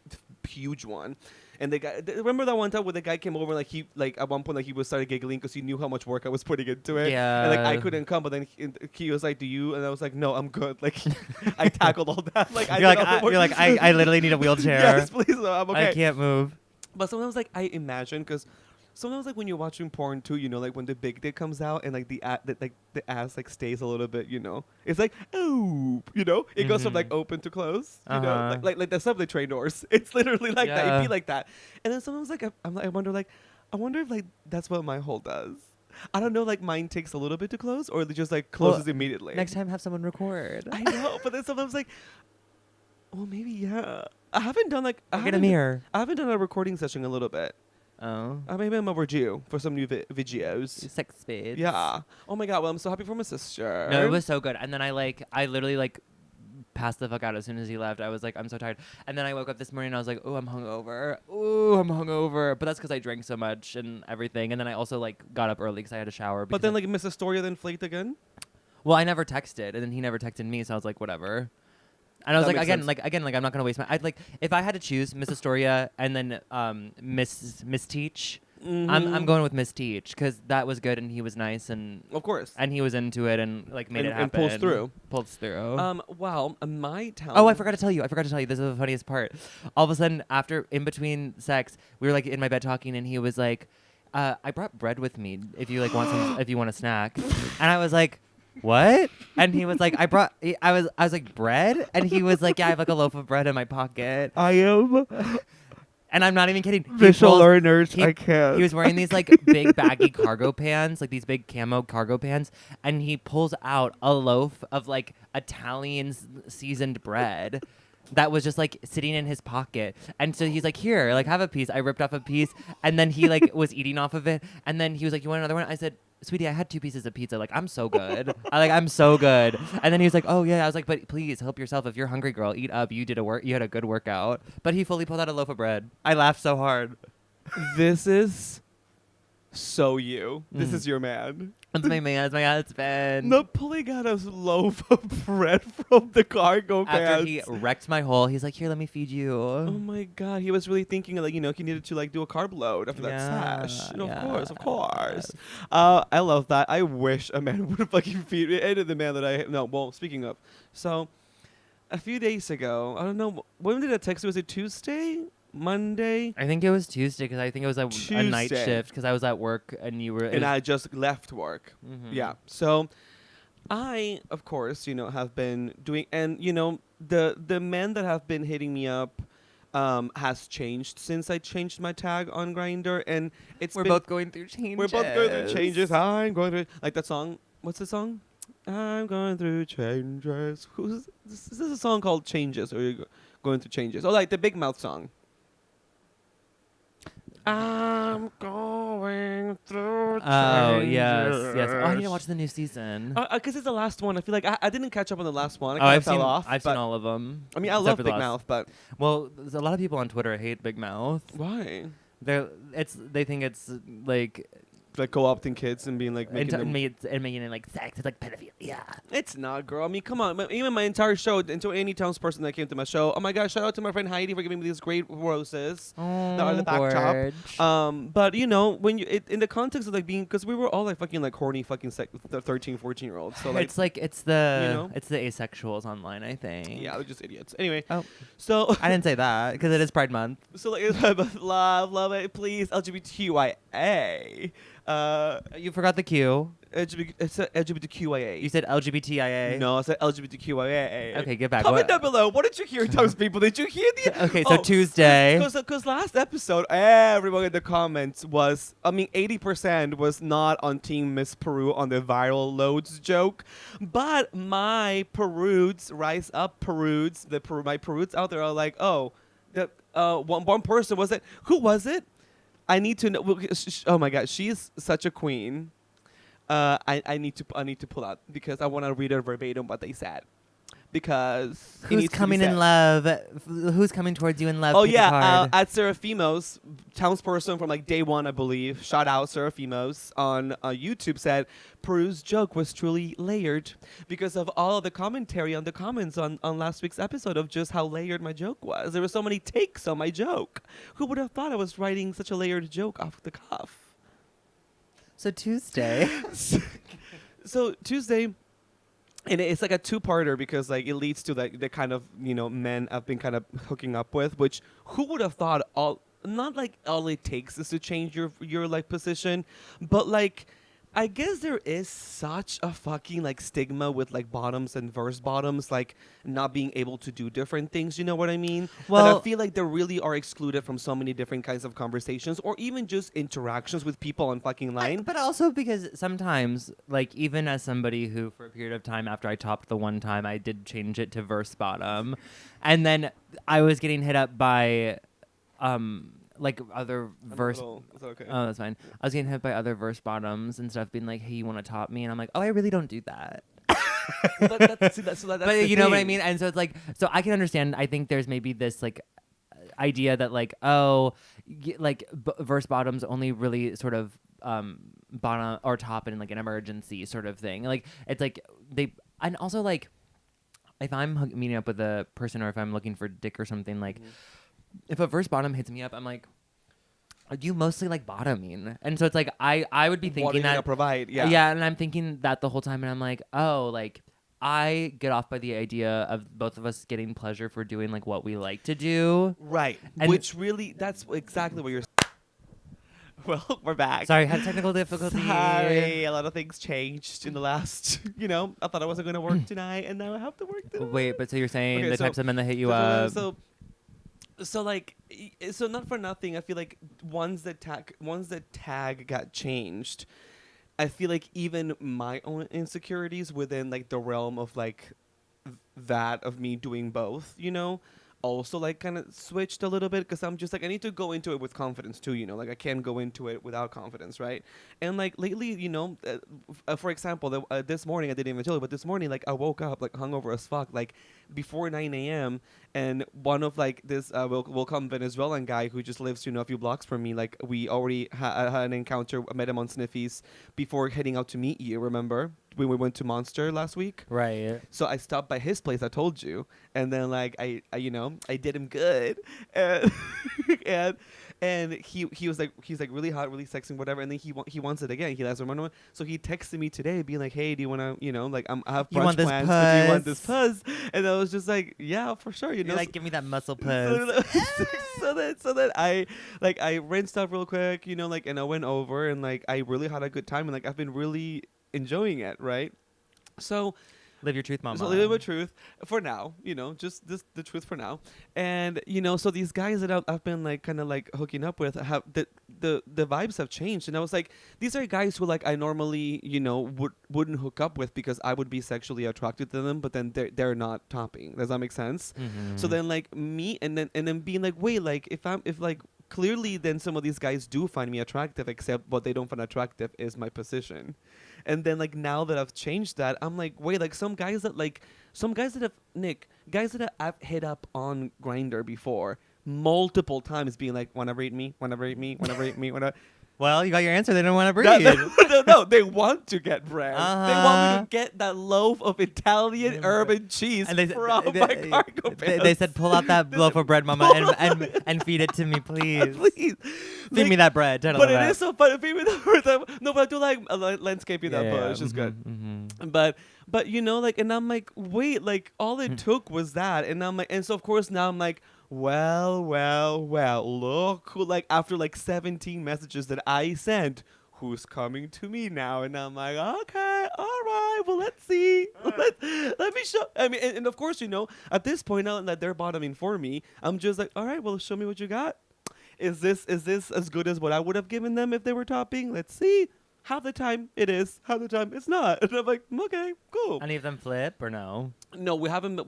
huge one. And the guy, remember that one time where the guy came over and like at one point like he was started giggling because he knew how much work I was putting into it. Yeah. And like I couldn't come, but then he was like, "Do you?" And I was like, "No, I'm good." Like I tackled all that. Like I literally need a wheelchair. Yes, please. No, I'm okay. I can't move. But sometimes like I imagine because sometimes like when you're watching porn too, like when the big dick comes out and like the ass like stays a little bit, it's like it goes from like open to close, like the subway train doors. It's literally like that. It'd be like that. And then sometimes like I wonder if like that's what my hole does. I don't know, like mine takes a little bit to close or it just like closes immediately. Next time have someone record. I know, but then sometimes like, well maybe yeah. I haven't done like get a mirror. I haven't done a recording session in a little bit. Oh. Maybe I'm overdue for some new videos. Sex spades. Yeah. Oh my God. Well, I'm so happy for my sister. No, it was so good. And then I literally like passed the fuck out as soon as he left. I was like, I'm so tired. And then I woke up this morning and I was like, oh, I'm hungover. But that's because I drank so much and everything. And then I also like got up early because I had a shower. But then like Mrs. Storia then flaked again? Well, I never texted and then he never texted me. So I was like, whatever. And I was like, I'm not gonna waste my. If I had to choose Miss Astoria and then Miss Teach, I'm going with Miss Teach because that was good and he was nice and of course, and he was into it and like made it happen and pulls through. Wow, my town. Oh, I forgot to tell you. This is the funniest part. All of a sudden, in between sex, we were like in my bed talking, and he was like, "I brought bread with me. If you like if you want a snack," and I was like. What? And he was like, I was like, bread? And he was like, yeah, I have like a loaf of bread in my pocket. I am. And I'm not even kidding. Visual learners, I can't. He was wearing these like big baggy cargo pants, like these big camo cargo pants. And he pulls out a loaf of like Italian seasoned bread that was just like sitting in his pocket. And so he's like, here, like have a piece. I ripped off a piece. And then he like was eating off of it. And then he was like, you want another one? I said, sweetie, I had 2 pieces of pizza. Like, I'm so good. I'm so good. And then he was like, oh, yeah. I was like, but please help yourself. If you're hungry, girl, eat up. You had a good workout. But he fully pulled out a loaf of bread. I laughed so hard. This is so you. This is your man. That's my man. That's my husband. Not pulling out a loaf of bread from the cargo pants. After he wrecked my hole, he's like, here, let me feed you. Oh my God. He was really thinking like, he needed to like do a carb load after that sash. Of course. I love that. I wish a man would fucking feed me. And the man that speaking of. So a few days ago, I don't know, when did I text you? Was it Tuesday? Monday. I think it was Tuesday because I think it was a night shift because I was at work and you were. And I just left work. Mm-hmm. Yeah. So I, of course, have been doing, and the men that have been hitting me up has changed since I changed my tag on Grindr, and we're both going through changes. We're both going through changes. I'm going through like that song. What's the song? I'm going through changes. Is this a song called Changes, or are you going through changes? Oh, like the Big Mouth song. I'm going through changes. Oh, yes. Oh, I need to watch the new season. Because it's the last one. I feel like I didn't catch up on the last one. I've seen all of them. I mean, I love Big Mouth, but... Well, there's a lot of people on Twitter hate Big Mouth. Why? They think it's like co-opting kids and being like making it like sex. It's like pedophilia. It's not, girl. I mean, come on. Even my entire show, into any townsperson that came to my show. Oh my gosh! Shout out to my friend Heidi for giving me these great roses. Oh, that are the back chop. But when you in the context of like being, because we were all like fucking like horny fucking 13, 14-year-olds. So like it's the asexuals online. I think. Yeah, they're just idiots. Anyway. Oh. So I didn't say that because it is Pride Month. So like love it, please LGBTQIA. You forgot the Q. It's LGBTQIA. You said LGBTIA. No, I said LGBTQIA. Okay, get back. Comment down below. What did you hear, townspeople? Did you hear the? Okay, so Tuesday. Because last episode, everyone in the comments was, 80% was not on Team Miss Peru on the viral loads joke, but my Perudes, rise up Perudes, my Perudes out there are like, oh, the one person was it? Who was it? I need to know. Oh my God, she is such a queen. I need to pull out because I want to read her verbatim what they said. Because who's coming in love? Who's coming towards you in love? Oh yeah, at Seraphimos, townsperson from like day one, I believe. Shout out Seraphimos on YouTube said Peru's joke was truly layered because of all of the commentary on the comments on last week's episode of just how layered my joke was. There were so many takes on my joke. Who would have thought I was writing such a layered joke off the cuff? So Tuesday. So Tuesday. And it's like a two-parter because like it leads to like the kind of men I've been kind of hooking up with, which who would have thought not like all it takes is to change your like position, but like I guess there is such a fucking like stigma with like bottoms and verse bottoms like not being able to do different things. You know what I mean? Well, and I feel like they really are excluded from so many different kinds of conversations or even just interactions with people on fucking line. But also because sometimes, like even as somebody who for a period of time after I topped the one time, I did change it to verse bottom, and then I was getting hit up by like other verse. Okay. Oh, that's fine. I was getting hit by other verse bottoms and stuff, being like, "Hey, you want to top me?" And I'm like, "Oh, I really don't do that." That's but you know what I mean. And so it's like, so I can understand. I think there's maybe this like idea that like, verse bottoms only really sort of bottom or top in like an emergency sort of thing. Like it's like and also like if I'm meeting up with a person or if I'm looking for dick or something like. Mm-hmm. If a verse bottom hits me up, I'm like, are you mostly like bottoming? And so it's like I would be thinking what are you that gonna provide, yeah, and I'm thinking that the whole time, and I'm like, oh, like I get off by the idea of both of us getting pleasure for doing like what we like to do, right? And which really, that's exactly what you're. Well, we're back. Sorry, had technical difficulties. Sorry, a lot of things changed in the last. I thought I wasn't gonna work tonight, and now I have to work tonight. Wait, but so you're saying the types of men that hit you up? So not for nothing, I feel like once the tag got changed, I feel like even my own insecurities within like the realm of like that of me doing both, also like kind of switched a little bit because I'm just like I need to go into it with confidence too, like I can't go into it without confidence, right? And like lately, for example, this morning I didn't even tell you, but this morning like I woke up like hungover as fuck, like before 9 a.m. and one of like this welcome Venezuelan guy who just lives a few blocks from me, like we already had an encounter. I met him on Sniffies before heading out to meet you, remember? when we went to Monster last week. Right. So I stopped by his place. I told you, and then like I I did him good, and and he was like he's like really hot, really sexy, whatever. And then he wants it again. He has remember. So he texted me today, being like, "Hey, do you want to like I have brunch plans, but do you want this puss?" And I was just like, "Yeah, for sure." You know, like give me that muscle puss. so then I rinsed off real quick, like, and I went over and like I really had a good time and like I've been really enjoying it, right? So Live your truth, mama. so live my truth for now, just the truth for now. And so these guys that I've been like kind of like hooking up with have the vibes have changed, and I was like, these are guys who like I normally wouldn't hook up with because I would be sexually attracted to them, but then they're not topping. Does that make sense? Mm-hmm. So then like me and then being like, wait, like if like clearly then some of these guys do find me attractive, except what they don't find attractive is my position. And then like now that I've changed that, I'm like, wait, like some guys that have guys that I've hit up on Grindr before multiple times, being like, wanna rate me, wanna Well, you got your answer. They don't want to breed. No, they want to get bread. They want me to get that loaf of Italian urban cheese and from my cargo pants. They said, pull out that loaf of bread, mama, and feed it to me, please. Please. Feed me that bread. But it is so funny. Feed me that bread. No, but I do like landscaping that bush. It's good. Mm-hmm. But like, and I'm like, wait, like all it took was that. And I'm like, and so of course now I'm like, well, look who, like, after like 17 messages that I sent, who's coming to me now? And I'm like, okay, all right, well, let's see. Let me show. I mean, and of course, at this point, now that they're bottoming for me, I'm just like, all right, well, show me what you got. Is this as good as what I would have given them if they were topping? Let's see. Half the time it is, half the time it's not. And I'm like, okay, cool. Any of them flip or no? No, we haven't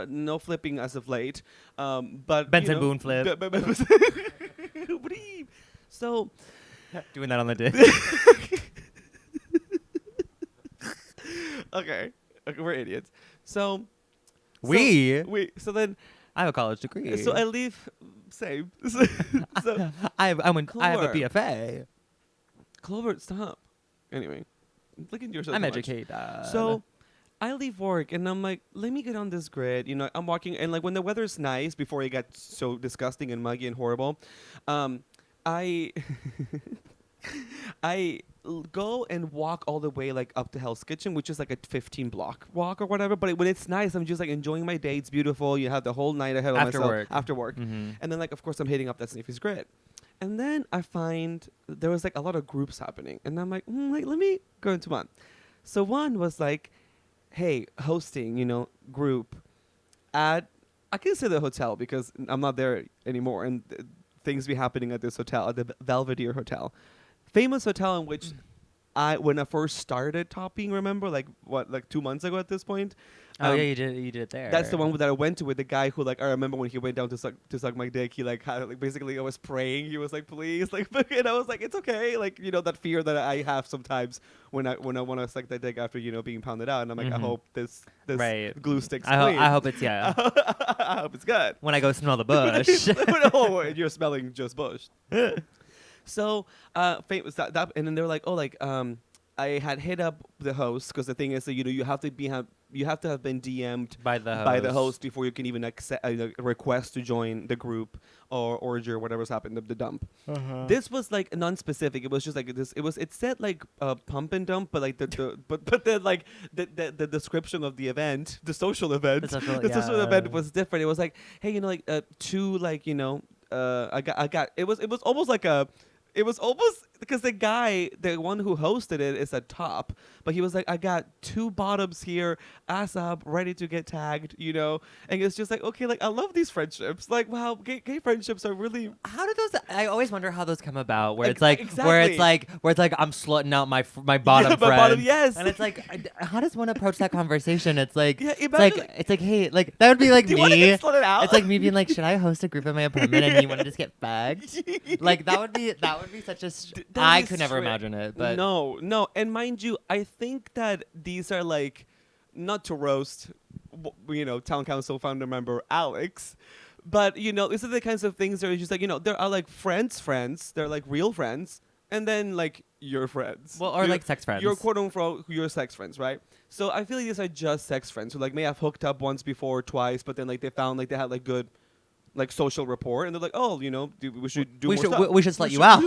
no flipping as of late. But Benson Boone flip. So doing that on the dick. okay, we're idiots. So then I have a college degree. So I leave. Same. So I have a BFA. Clover, stop. Anyway, look at yourself. I'm educated. So I leave work and I'm like, let me get on this grid. I'm walking, and like when the weather's nice, before it got so disgusting and muggy and horrible, I go and walk all the way like up to Hell's Kitchen, which is like a 15-block walk or whatever. But when it's nice, I'm just like enjoying my day. It's beautiful. You have the whole night ahead of myself after work. Mm-hmm. And then like, of course, I'm hitting up that Sniffies grid. And then I find there was like a lot of groups happening, and I'm like, let me go into one. So one was like, hey, hosting, group at, I can say the hotel because I'm not there anymore, and things be happening at this hotel, at the Belvedere Hotel. Famous hotel in which when I first started topping, remember, like 2 months ago at this point. Oh yeah, you did it there. That's the one that I went to with the guy who, like, I remember when he went down to suck my dick, he like had, like, basically I was praying. He was like, please, like, and I was like, it's okay, like, that fear that I have sometimes when I want to suck that dick after being pounded out, and I'm like, I hope this glue sticks clean. I hope it's I hope it's good. When I go smell the bush. Oh, and you're smelling just bush. So famous that, and then they were like, oh, like I had hit up the host because the thing is that you have to have been DM'd by the host before you can even accept a request to join the group or orgy or whatever's happened, the dump. This was like non-specific. It was just like this. It said like pump and dump, but like but then like the description of the event, the social event, social event was different. It was like, hey, like two, like, I got it was almost like a. It was almost because the one who hosted it is a top, but he was like, I got two bottoms here, ass up, ready to get tagged, and it's just like, okay, like, I love these friendships. Like, wow, gay friendships are really. How do those? I always wonder how those come about. Where it's like, exactly. where it's like I'm slutting out my bottom friend. My bottom, yes. And it's like, how does one approach that conversation? It's like, yeah, it's like, hey, like that would be like do me. You get slutted out? It's like me being like, should I host a group in my apartment and you want to just get fagged? Like that would be such a. I could never imagine it, but no, and mind you, I think that these are like, not to roast, town council founder member Alex, but these are the kinds of things that are just like, there are like friends, they're like real friends, and then like your friends. Well, or like sex friends. Your quote unquote your sex friends, right? So I feel like these are just sex friends who like may have hooked up once before, twice, but then like they found like they had like good like social rapport, and they're like, oh, you know, we should do more stuff. We should slut you out.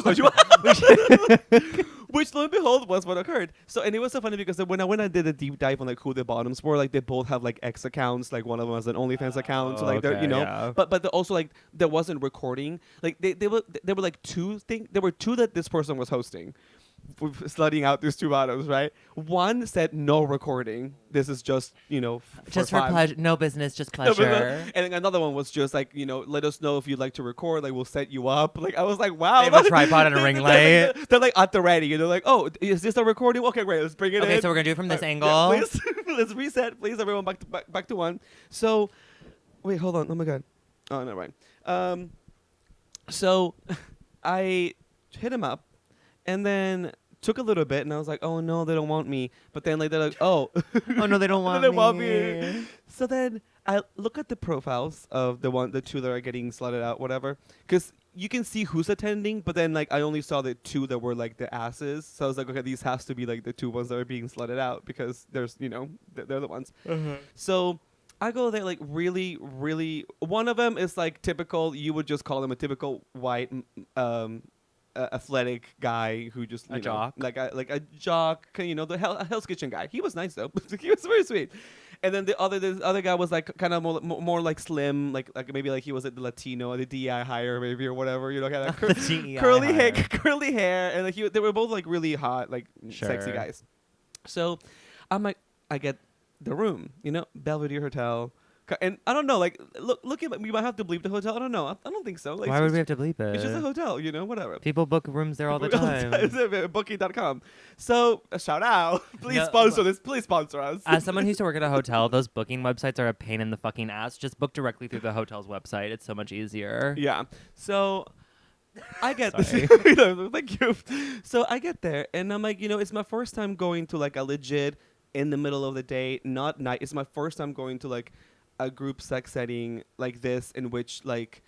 Which, lo and behold, was what occurred. So, and it was so funny because when I did a deep dive on like who the bottoms were, like they both have like X accounts. Like one of them has an OnlyFans account. So like they're, you know, yeah. but also like there wasn't recording. Like they were like there were two that this person was hosting. Slutting out these two bottoms, right? One said no recording. This is just, you know, just for pleasure. No business, just pleasure. And then another one was just like, you know, let us know if you'd like to record. Like, we'll set you up. Like, I was like, wow. They have a tripod and a ring light. They're like at the ready. You know, like, oh, is this a recording? Okay, great. Let's bring it in. Okay, so we're gonna do it from this angle. Yeah, please, let's reset. Please, everyone, back to one. So, wait, hold on. Oh my god. Oh, never mind. So, I hit him up. And then took a little bit, and I was like, "Oh no, they don't want me." But then, like, they're like, "Oh, oh no, they don't want they me." Want me. So then I look at the profiles of the two that are getting slutted out, whatever, because you can see who's attending. But then, like, I only saw the two that were like the asses. So I was like, "Okay, these has to be like the two ones that are being slutted out because there's, you know, they're the ones." So I go there like really, really. One of them is like typical. You would just call them a typical white. Athletic guy who just you know, jock, like a jock, you know, the Hell's Kitchen guy. He was nice though. He was very sweet. And then the other guy was like kind of more like slim, like maybe like he was at the Latino, the DEI hire maybe or whatever, you know, kind of curly hair, and like they were both like really hot, like sexy guys. So I'm like, I get the room, you know, Belvedere Hotel. And I don't know, like, look at we might have to bleep the hotel. I don't know. I don't think so. Like, why would we have to bleep it? It's just a hotel, you know, whatever. People book rooms there all the time. Booking.com. So, shout out. Please sponsor this. Please sponsor us. As someone who used to work at a hotel, those booking websites are a pain in the fucking ass. Just book directly through the hotel's website. It's so much easier. Yeah. So, I get this. Thank you. So, I get there, and I'm like, you know, it's my first time going to, like, a legit, in the middle of the day, not night. It's my first time going to, like, a group sex setting like this in which like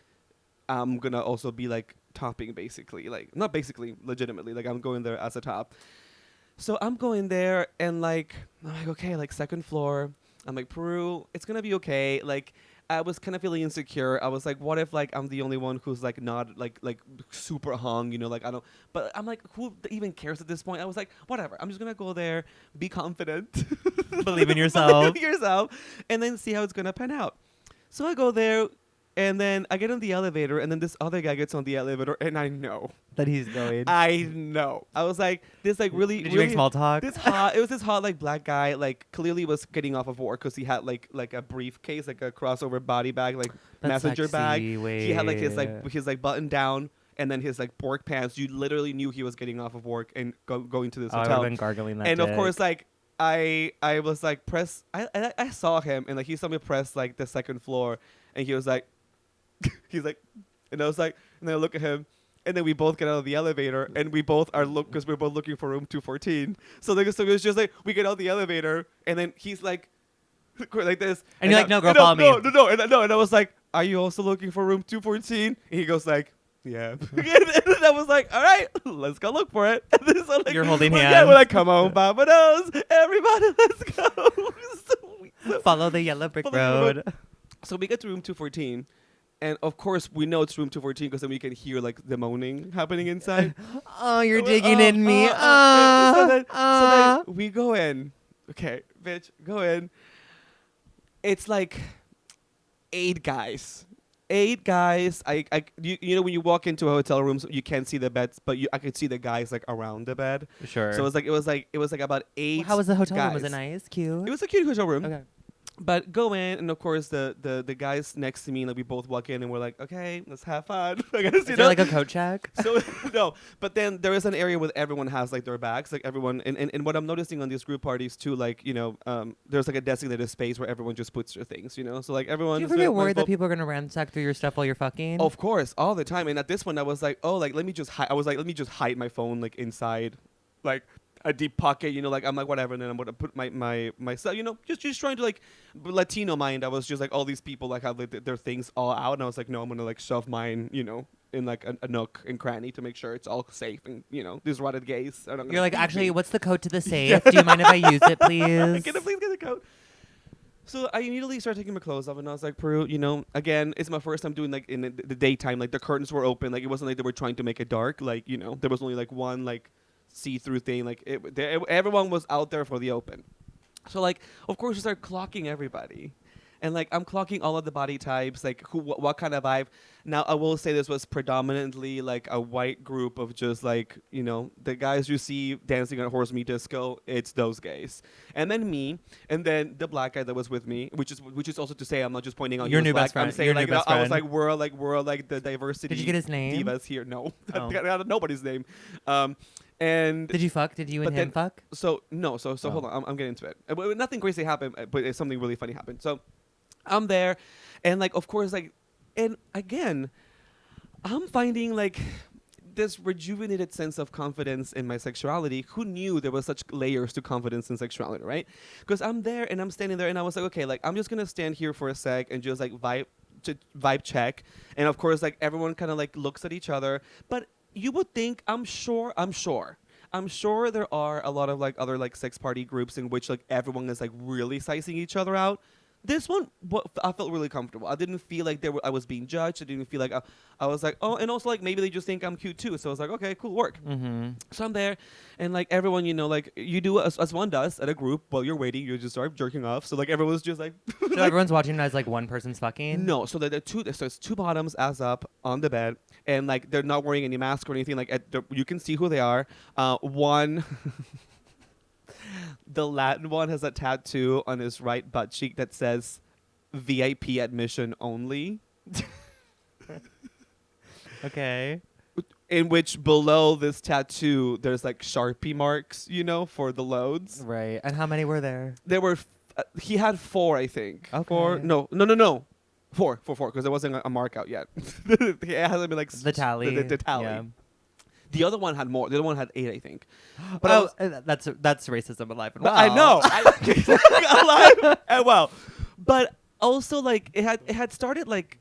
I'm gonna also be like topping basically, like not basically, legitimately, like I'm going there as a top. So I'm going there and like I'm like, okay, like second floor. I'm like, Peru, it's gonna be okay. Like I was kind of feeling insecure. I was like, what if like I'm the only one who's like not like super hung, you know, like I don't. But I'm like, who even cares at this point? I was like, whatever. I'm just gonna go there, be confident, believe in yourself, and then see how it's gonna pan out. So I go there, and then I get on the elevator, and then this other guy gets on the elevator, and I know that he's going. I know. I was like, this like really. Did you make small talk? It was this hot like black guy, like clearly was getting off of work because he had like a briefcase, like a crossover body bag, like messenger bag. He had like his button down. And then his like work pants. You literally knew he was getting off of work and going to this hotel. I've been gargling that. And dick. Of course, like I was like I saw him and like he saw me press like the second floor, and he was like, and I was like, and then I look at him. And then we both get out of the elevator, and we both are because we're both looking for room 214. So it was just like we get out of the elevator, and then he's like this, and you're like, no, girl, follow me. No, and I was like, are you also looking for room 214? And he goes like, yeah. And I was like, all right, let's go look for it. And then so like, you're holding hands. Yeah, we're like, come on, Barbados, everybody, let's go. Follow the yellow brick road. So we get to room 214. And of course, we know it's room 214 because then we can hear like the moaning happening inside. Oh, you're digging in me. So then we go in. Okay, bitch, go in. It's like 8 guys. 8 guys. You know when you walk into a hotel room, you can't see the beds, but I could see the guys like around the bed. Sure. So it was like about 8. Well, how was the hotel guys. room? Was it nice? Cute? It was a cute hotel room. Okay. But go in, and of course the guys next to me, like we both walk in, and we're like, okay, let's have fun. I guess, is there like a coat check? So no, but then there is an area where everyone has like their bags, like everyone, and what I'm noticing on these group parties too, like you know, there's like a designated space where everyone just puts their things, you know. So like everyone. Do you ever get worried that people are gonna ransack through your stuff while you're fucking? Of course, all the time. And at this one, I was like, oh, like let me just hide my phone like inside, like a deep pocket, you know, like I'm like whatever, and then I'm gonna put my stuff, you know, just trying to like Latino mind. I was just like all these people like have like, their things all out, and I was like, no, I'm gonna like shove mine, you know, in like a nook and cranny to make sure it's all safe and these rotted gays. You're like, actually, what's the code to the safe? Do you mind if I use it, please? Can I please get the code? So I immediately started taking my clothes off, and I was like, Peru, again, it's my first time doing like in the daytime. Like the curtains were open, like it wasn't like they were trying to make it dark. Like there was only like one like see-through thing. Like everyone was out there for the open. So like, of course, we start clocking everybody. And like I'm clocking all of the body types, like what kind of vibe. Now I will say this was predominantly like a white group of just like the guys you see dancing at Horse Me Disco. It's those guys, and then me, and then the black guy that was with me, which is also to say I'm not just pointing out your he was new black. best friend. I'm saying your like new best I was friend. like we're like the diversity. Did you get his name? Divas here? No, Oh. I got nobody's name. And did you fuck? Did you and him fuck? So no. So hold on. I'm getting into it. But nothing crazy happened, but something really funny happened. So I'm there, and like of course like, and again, I'm finding like this rejuvenated sense of confidence in my sexuality. Who knew there was such layers to confidence in sexuality, right? Because I'm there and I'm standing there and I was like, okay, like I'm just gonna stand here for a sec and just like vibe check, and of course like everyone kind of like looks at each other, but you would think I'm sure there are a lot of like other like sex party groups in which like everyone is like really sizing each other out. This one, I felt really comfortable. I didn't feel like I was being judged. I didn't feel like I was like, oh, and also like maybe they just think I'm cute too. So I was like, okay, cool, work. Mm-hmm. So I'm there, and like everyone, like you do as one does at a group while you're waiting. You just start jerking off. So like everyone's just like, so everyone's watching as like one person's fucking. No, so it's two bottoms ass up on the bed, and like they're not wearing any mask or anything. Like you can see who they are. One. The Latin one has a tattoo on his right butt cheek that says VIP admission only. Okay. In which below this tattoo, there's like Sharpie marks, for the loads. Right. And how many were there? There were, he had 4, I think. Okay. 4? No. 4, because there wasn't a mark out yet. It hasn't been like the tally. The tally. Yeah. The other one had more. The other one had 8, I think. But that's racism alive and well. I know. Alive and well. But also, like, it had started like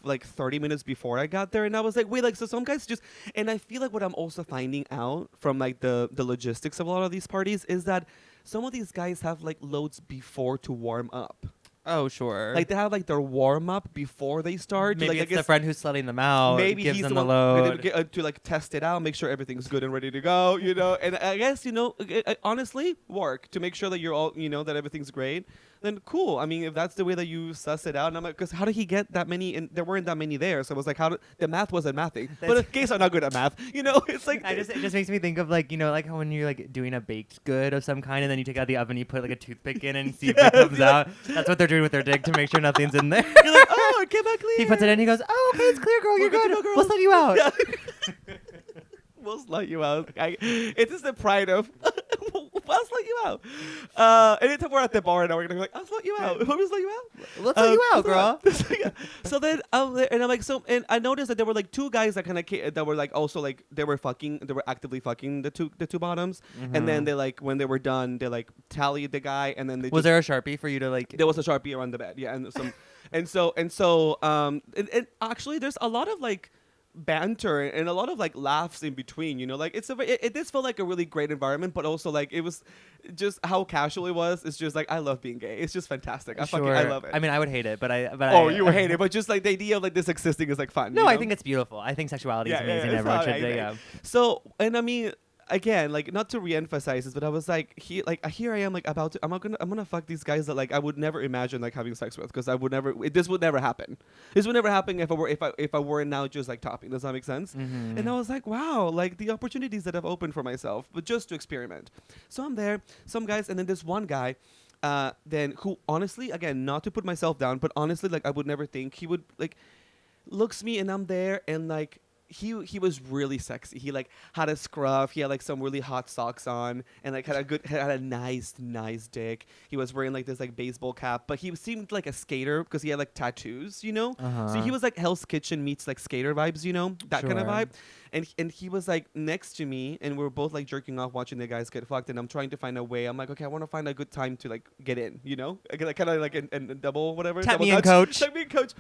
30 minutes before I got there, and I was like, wait, like, so some guys just, and I feel like what I'm also finding out from like the logistics of a lot of these parties is that some of these guys have like loads before to warm up. Oh, sure. Like they have like their warm up before they start. Maybe like, it's the friend who's letting them out. Maybe gives he's them the the one load to like test it out, make sure everything's good and ready to go. And I guess honestly, work to make sure that you're all that everything's great. Then cool. I mean, if that's the way that you suss it out, and I'm like, because how did he get that many? And there weren't that many there, so I was like, the math wasn't mathing. But gays are not good at math. It's like it just makes me think of like like how when you're like doing a baked good of some kind, and then you take out the oven, you put like a toothpick in and see if it comes out. That's what they're doing with their dick to make sure nothing's in there. You're like, oh, it came out clear. He puts it in, he goes, oh, okay, it's clear, girl. You're good. Go, girl. We'll send you out. Yeah. We'll slut you out. It's just the pride of. I'll slut you out. Anytime we're at the bar now, we're gonna be like, I'll slut you out. Let me slut you out. Let's slut you out, girl. So then I'm there, and I'm like, and I noticed that there were like 2 guys that kind of that were like also like they were actively fucking the two bottoms, and then they like when they were done, they like tallied the guy, and then they was there a Sharpie for you to like? There was a Sharpie around the bed, yeah, and some, and so actually there's a lot of like banter and a lot of like laughs in between, like it this felt like a really great environment, but also like it was just how casual it was. It's just like I love being gay. It's just fantastic. I love it. I mean, I would hate it, but you would hate it, but just like the idea of like this existing is like fun. No, I think it's beautiful. I think sexuality is amazing. Everyone should do. Yeah. So, and I mean, again, like not to reemphasize this, but I was like, here I am, like I'm gonna fuck these guys that like I would never imagine like having sex with, because this would never happen. This would never happen if I were now just like topping. Does that make sense? Mm-hmm. And I was like, wow, like the opportunities that I've opened for myself, but just to experiment. So I'm there, some guys, and then this one guy, then who honestly, again, not to put myself down, but honestly, like I would never think he would like looks me, and I'm there, and like. He was really sexy. He like had a scruff. He had like some really hot socks on, and like had a nice dick. He was wearing like this like baseball cap, but he seemed like a skater because he had like tattoos, Uh-huh. So he was like Hell's Kitchen meets like skater vibes, that kind of vibe. And he was like next to me, and we were both like jerking off, watching the guys get fucked. And I'm trying to find a way. I'm like, okay, I want to find a good time to like get in, like kind of like in double whatever. Tap double me in, coach. Tap me in, coach.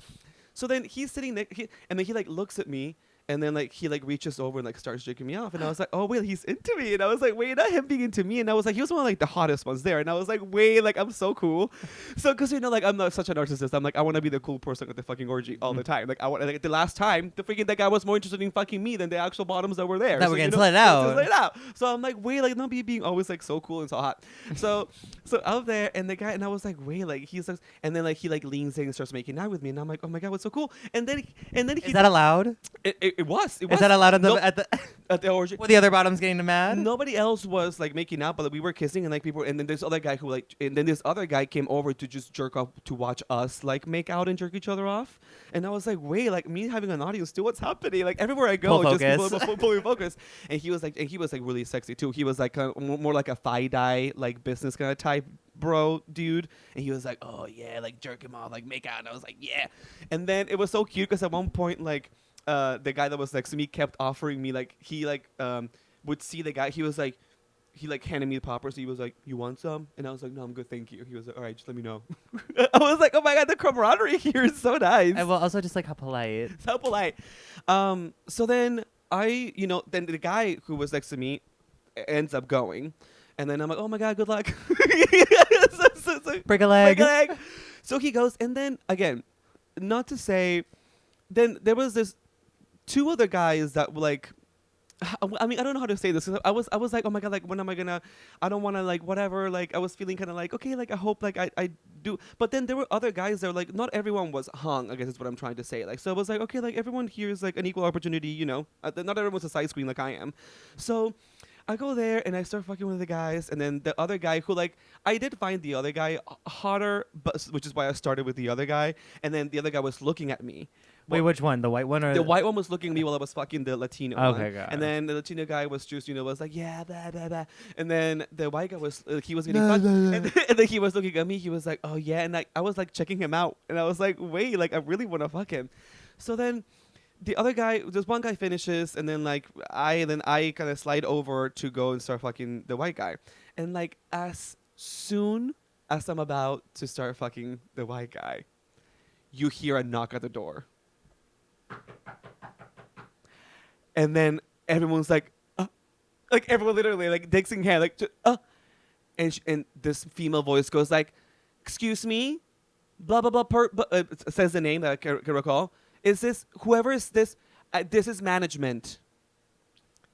So then he's sitting there, and then he like looks at me. And then like he like reaches over and like starts jerking me off, and I was like, oh wait, he's into me. And I was like, wait, not him being into me. And I was like, he was one of like the hottest ones there. And I was like, wait, like I'm so cool. So because like I'm not such a narcissist, I'm like I want to be the cool person at the fucking orgy all the time. Like I want like the last time the freaking that guy was more interested in fucking me than the actual bottoms that were there. That were getting slid out. So I'm like, wait, like not me being always like so cool and so hot. So out there, and the guy, and I was like, wait, like he's like, and then like he like leans in and starts making out with me, and I'm like, oh my god, what's so cool? And then is that allowed? It was. Is that allowed at the orgy? Were the other bottoms getting mad? Nobody else was like making out, but like, we were kissing, and like people, and then this other guy and then this other guy came over to just jerk off to watch us like make out and jerk each other off, and I was like, wait, like me having an audience too, what's happening? Like everywhere I go, just people fully focused, and he was like really sexy too. He was like more like a FI-DI like business kind of type bro dude, and he was like, oh yeah, like jerk him off, like make out, and I was like, yeah. And then it was so cute because at one point like the guy that was next to me kept offering me, like he like would see the guy, he handed me the poppers, he was like, you want some? And I was like, no, I'm good, thank you. He was like, all right, just let me know. I was like, oh my god, the camaraderie here is so nice. And well, also just like how polite. So polite. So then then the guy who was next to me ends up going, and then I'm like, oh my god, good luck. Break a leg. So he goes, and then again, not to say, then there was this two other guys that were like, I mean, I don't know how to say this. I was like, oh my god, like when am I gonna? I don't want to like whatever. Like I was feeling kind of like, okay, like I hope like I do. But then there were other guys that were like, not everyone was hung, I guess is what I'm trying to say. Like so, it was like, okay, like everyone here is like an equal opportunity, you know. Not everyone's a side screen like I am. So I go there and I start fucking with the guys, and then the other guy who like I did find the other guy hotter, but which is why I started with the other guy, and then the other guy was looking at me. Wait, which one? The white one or the white one was looking at me while I was fucking the Latino one. Okay, got it. And then the Latino guy was just, was like, yeah, blah, blah, blah. And then the white guy was, he was getting fucked. And then he was looking at me. He was like, oh, yeah. And I was like checking him out. And I was like, wait, like I really want to fuck him. So then the other guy, this one guy finishes. And then like I kind of slide over to go and start fucking the white guy. And like as soon as I'm about to start fucking the white guy, you hear a knock at the door. And then everyone's like everyone literally like dicks in hand, like, and this female voice goes like, excuse me, blah, blah, blah, says the name that I can recall. Is this, whoever is this, this is management.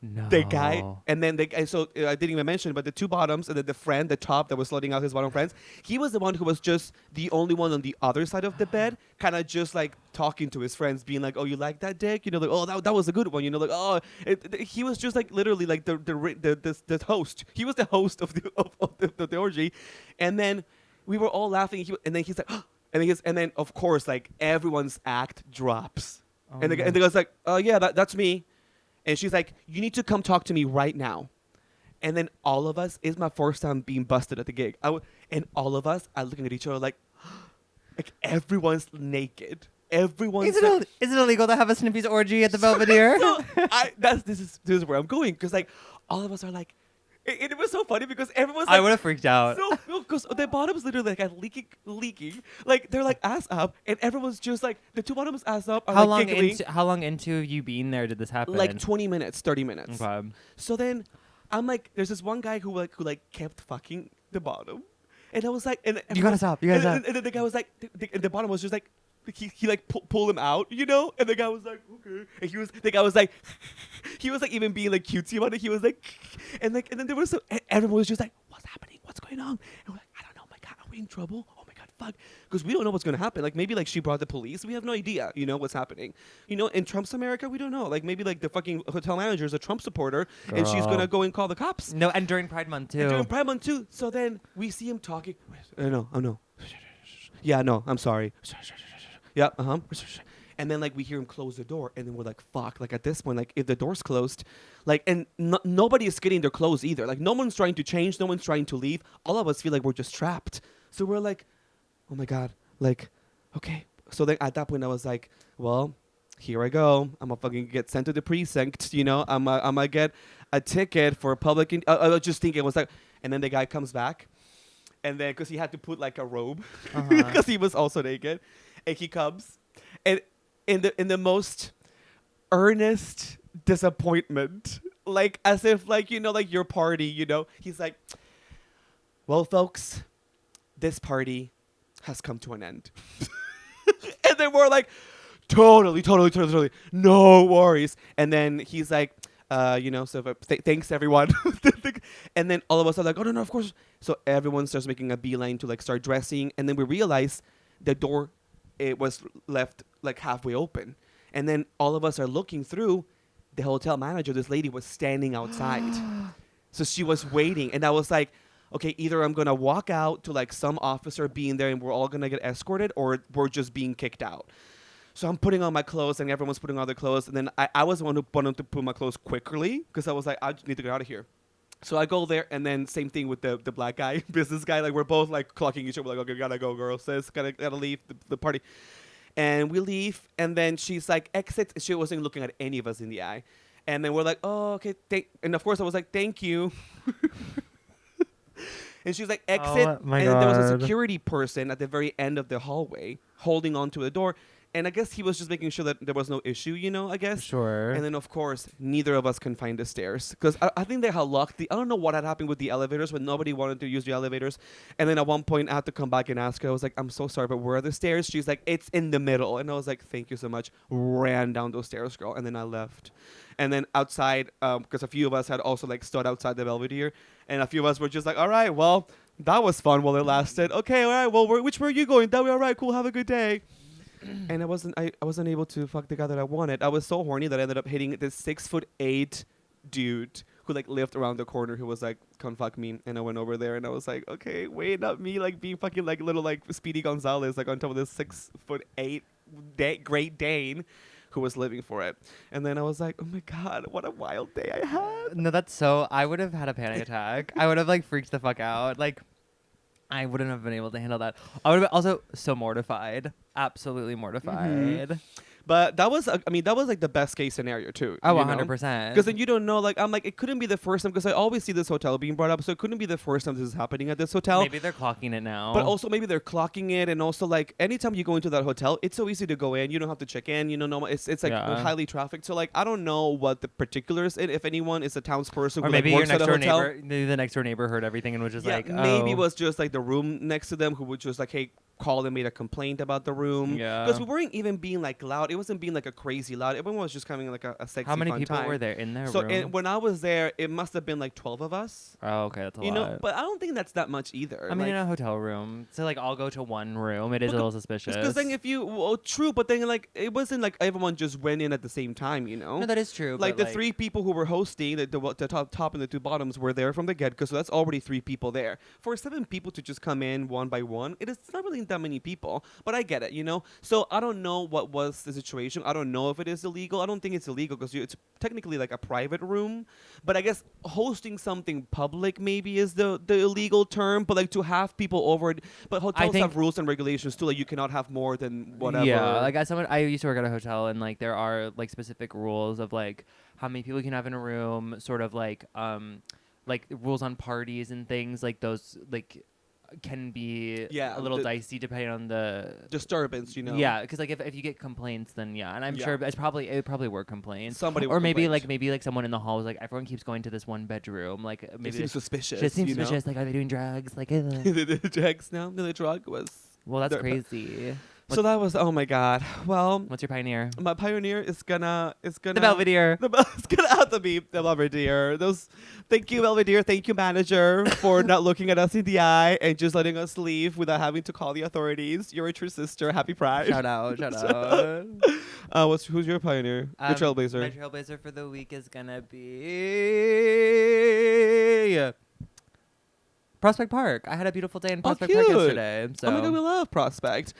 No. The guy, and then I didn't even mention, but the two bottoms, and then the friend, the top that was letting out his bottom friends, he was the one who was just the only one on the other side of the bed, kind of just like talking to his friends, being like, oh, you like that dick? Like, oh, that was a good one, like, oh, he was just like literally like the host. He was the host of the orgy, and then we were all laughing, and then he's like, and then of course like everyone's act drops, and the guy's like, oh yeah, that's me. And she's like, you need to come talk to me right now. And then all of us, it's my first time being busted at the gig. And all of us are looking at each other like everyone's naked. Everyone's Is it illegal to have a Sniffies orgy at the Belvedere? This is where I'm going. Because like all of us are like, it was so funny because everyone's like, I would have freaked out. Because the bottoms literally like leaking. Like they're like ass up, and everyone's just like, the two bottoms ass up are How long into you being there did this happen? Like 20 minutes, 30 minutes. Okay. So then I'm like, there's this one guy who kept fucking the bottom. And I was like, and you gotta stop. And then the guy was like, the bottom was just like, he like pulled him out, and the guy was like, okay, and the guy was like, he was like even being like cutesy about it. He was like, and then there was everyone was just like, what's happening? What's going on? And we're like, I don't know. Oh my god, are we in trouble? Oh my god, fuck, because we don't know what's gonna happen. Like maybe like she brought the police. We have no idea, what's happening. In Trump's America, we don't know. Like maybe like the fucking hotel manager is a Trump supporter, and she's gonna go and call the cops. No, and during Pride Month too. So then we see him talking. Oh no. Yeah, no, I'm sorry. Yeah, and then like we hear him close the door, and then we're like, fuck. Like at this point, like if the door's closed, like and nobody is getting their clothes either. Like no one's trying to change, no one's trying to leave. All of us feel like we're just trapped. So we're like, oh my god, like, okay. So then at that point I was like, well, here I go. I'm gonna fucking get sent to the precinct. I'm gonna get a ticket for public. I was just thinking, it was like, and then the guy comes back, and then because he had to put like a robe because he was also naked. And he comes, and in the most earnest disappointment. Like, as if, like, like your party, He's like, well, folks, this party has come to an end. And then we're like, totally. No worries. And then he's like, thanks, everyone. And then all of us are like, oh, no, of course. So everyone starts making a beeline to, like, start dressing. And then we realize the door, it was left, like, halfway open. And then all of us are looking through. The hotel manager, this lady, was standing outside. So she was waiting. And I was like, okay, either I'm going to walk out to, like, some officer being there and we're all going to get escorted, or we're just being kicked out. So I'm putting on my clothes and everyone's putting on their clothes. And then I was the one who wanted to put my clothes quickly because I was like, I just need to get out of here. So I go there, and then same thing with the black guy, business guy. Like, we're both, like, clocking each other. We're like, okay, gotta go, girl. Sis, gotta leave the party. And we leave, and then she's like, exit. She wasn't looking at any of us in the eye. And then we're like, oh, okay. And of course I was like, thank you. And she's like, exit. Oh, my and God. There was a security person at the very end of the hallway holding onto the door. And I guess he was just making sure that there was no issue, I guess. Sure. And then, of course, neither of us can find the stairs. Because I think they had locked I don't know what had happened with the elevators, but nobody wanted to use the elevators. And then at one point, I had to come back and ask her. I was like, I'm so sorry, but where are the stairs? She's like, it's in the middle. And I was like, thank you so much. Ran down those stairs, girl. And then I left. And then outside, because a few of us had also, like, stood outside the Belvedere. And a few of us were just like, all right, well, that was fun while it lasted. Okay, all right, well, which way are you going? That way, all right, cool, have a good day. And I wasn't able to fuck the guy that I wanted. I was so horny that I ended up hitting this 6'8" dude who, like, lived around the corner, who was like, come fuck me. And I went over there and I was like, okay, wait, not me, like, being fucking, like, little, like, Speedy Gonzalez, like, on top of this 6'8" Great Dane who was living for it. And then I was like, oh my God, what a wild day I had. No, that's so, I would have had a panic attack. I would have, like, freaked the fuck out. Like, I wouldn't have been able to handle that. I would have been also so mortified. Absolutely mortified. Mm-hmm. But that was, like the best case scenario too. Oh, 100%. Because then you don't know, like, I'm like, it couldn't be the first time, because I always see this hotel being brought up, so it couldn't be the first time this is happening at this hotel. Maybe they're clocking it now. But also maybe they're clocking it, and also, like, anytime you go into that hotel, it's so easy to go in. You don't have to check in. It's like highly trafficked. So, like, I don't know what the particulars, if anyone is a townsperson or who, maybe like, works your next at a door hotel. neighbor, maybe the next door neighbor heard everything and was just like, maybe it was just like the room next to them who would just like, hey, called and made a complaint about the room. Yeah. Because we weren't even being, like, loud. It wasn't being, like, a crazy loud. Everyone was just coming, like, a sexy How many fun people time. were there in their So room? when I was there, it must have been like 12 of us. Oh, okay, that's a lot. But I don't think that's that much either. I mean, in a hotel room, so, like, I'll go to one room. It is a little suspicious. Because then true, but then, like, it wasn't like everyone just went in at the same time, No, that is true. Like, but, the three people who were hosting, the top and the two bottoms were there from the get-go, so that's already 3 people there. For 7 people to just come in one by one, it's not really that many people, but I get it, So I don't know what was the situation. I don't know if it is illegal. I don't think it's illegal because it's technically like a private room, but I guess hosting something public maybe is the illegal term, but, like, to have people over it. But hotels have rules and regulations too, like, you cannot have more than whatever. Yeah, like, I used to work at a hotel, and, like, there are, like, specific rules of, like, how many people you can have in a room, sort of like rules on parties and things like those, like, can be a little dicey depending on the disturbance, Yeah, because, like, if you get complaints, then and I'm sure it probably were complaints. Somebody or maybe like someone in the hall was like, everyone keeps going to this one bedroom, like, maybe it seems suspicious. It seems suspicious. Like, are they doing drugs? Like, the drugs now. The drug was. Well, that's crazy. So that was, oh my God. Well, what's your pioneer? My pioneer is gonna the Belvedere. It's gonna have to be the Belvedere. Thank you, Belvedere. Thank you, manager, for not looking at us in the eye and just letting us leave without having to call the authorities. You're a true sister. Happy Pride. Shout out. Who's your pioneer? Your trailblazer. My trailblazer for the week is gonna be Prospect Park. I had a beautiful day in Prospect Park yesterday. So. Oh my God, we love Prospect.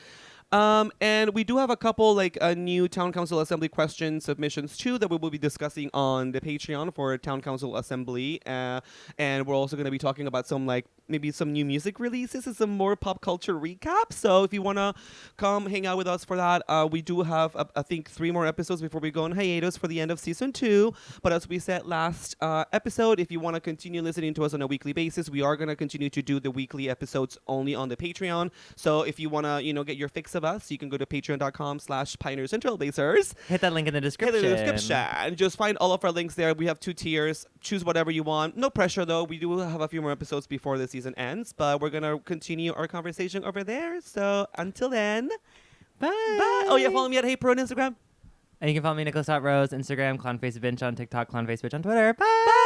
And we do have a couple, like, new Town Council Assembly question submissions too that we will be discussing on the Patreon for Town Council Assembly. And we're also going to be talking about some, like, maybe some new music releases and some more pop culture recap. So if you want to come hang out with us for that, we do have, I think, 3 more episodes before we go on hiatus for the end of season 2. But as we said last episode, if you want to continue listening to us on a weekly basis, we are going to continue to do the weekly episodes only on the Patreon. So if you want to, get your fix of of us, you can go to patreon.com/pioneers and trailblazers. Hit that link in the description. Hit the description. Just find all of our links there. We have 2 tiers. Choose whatever you want. No pressure, though. We do have a few more episodes before the season ends, but we're going to continue our conversation over there. So until then, bye. Bye. Oh, yeah, follow me at Hey Peru on Instagram. And you can follow me, Nicholas.Rose, Instagram, clownfacebitch on TikTok, clownfacebitch on Twitter. Bye. Bye.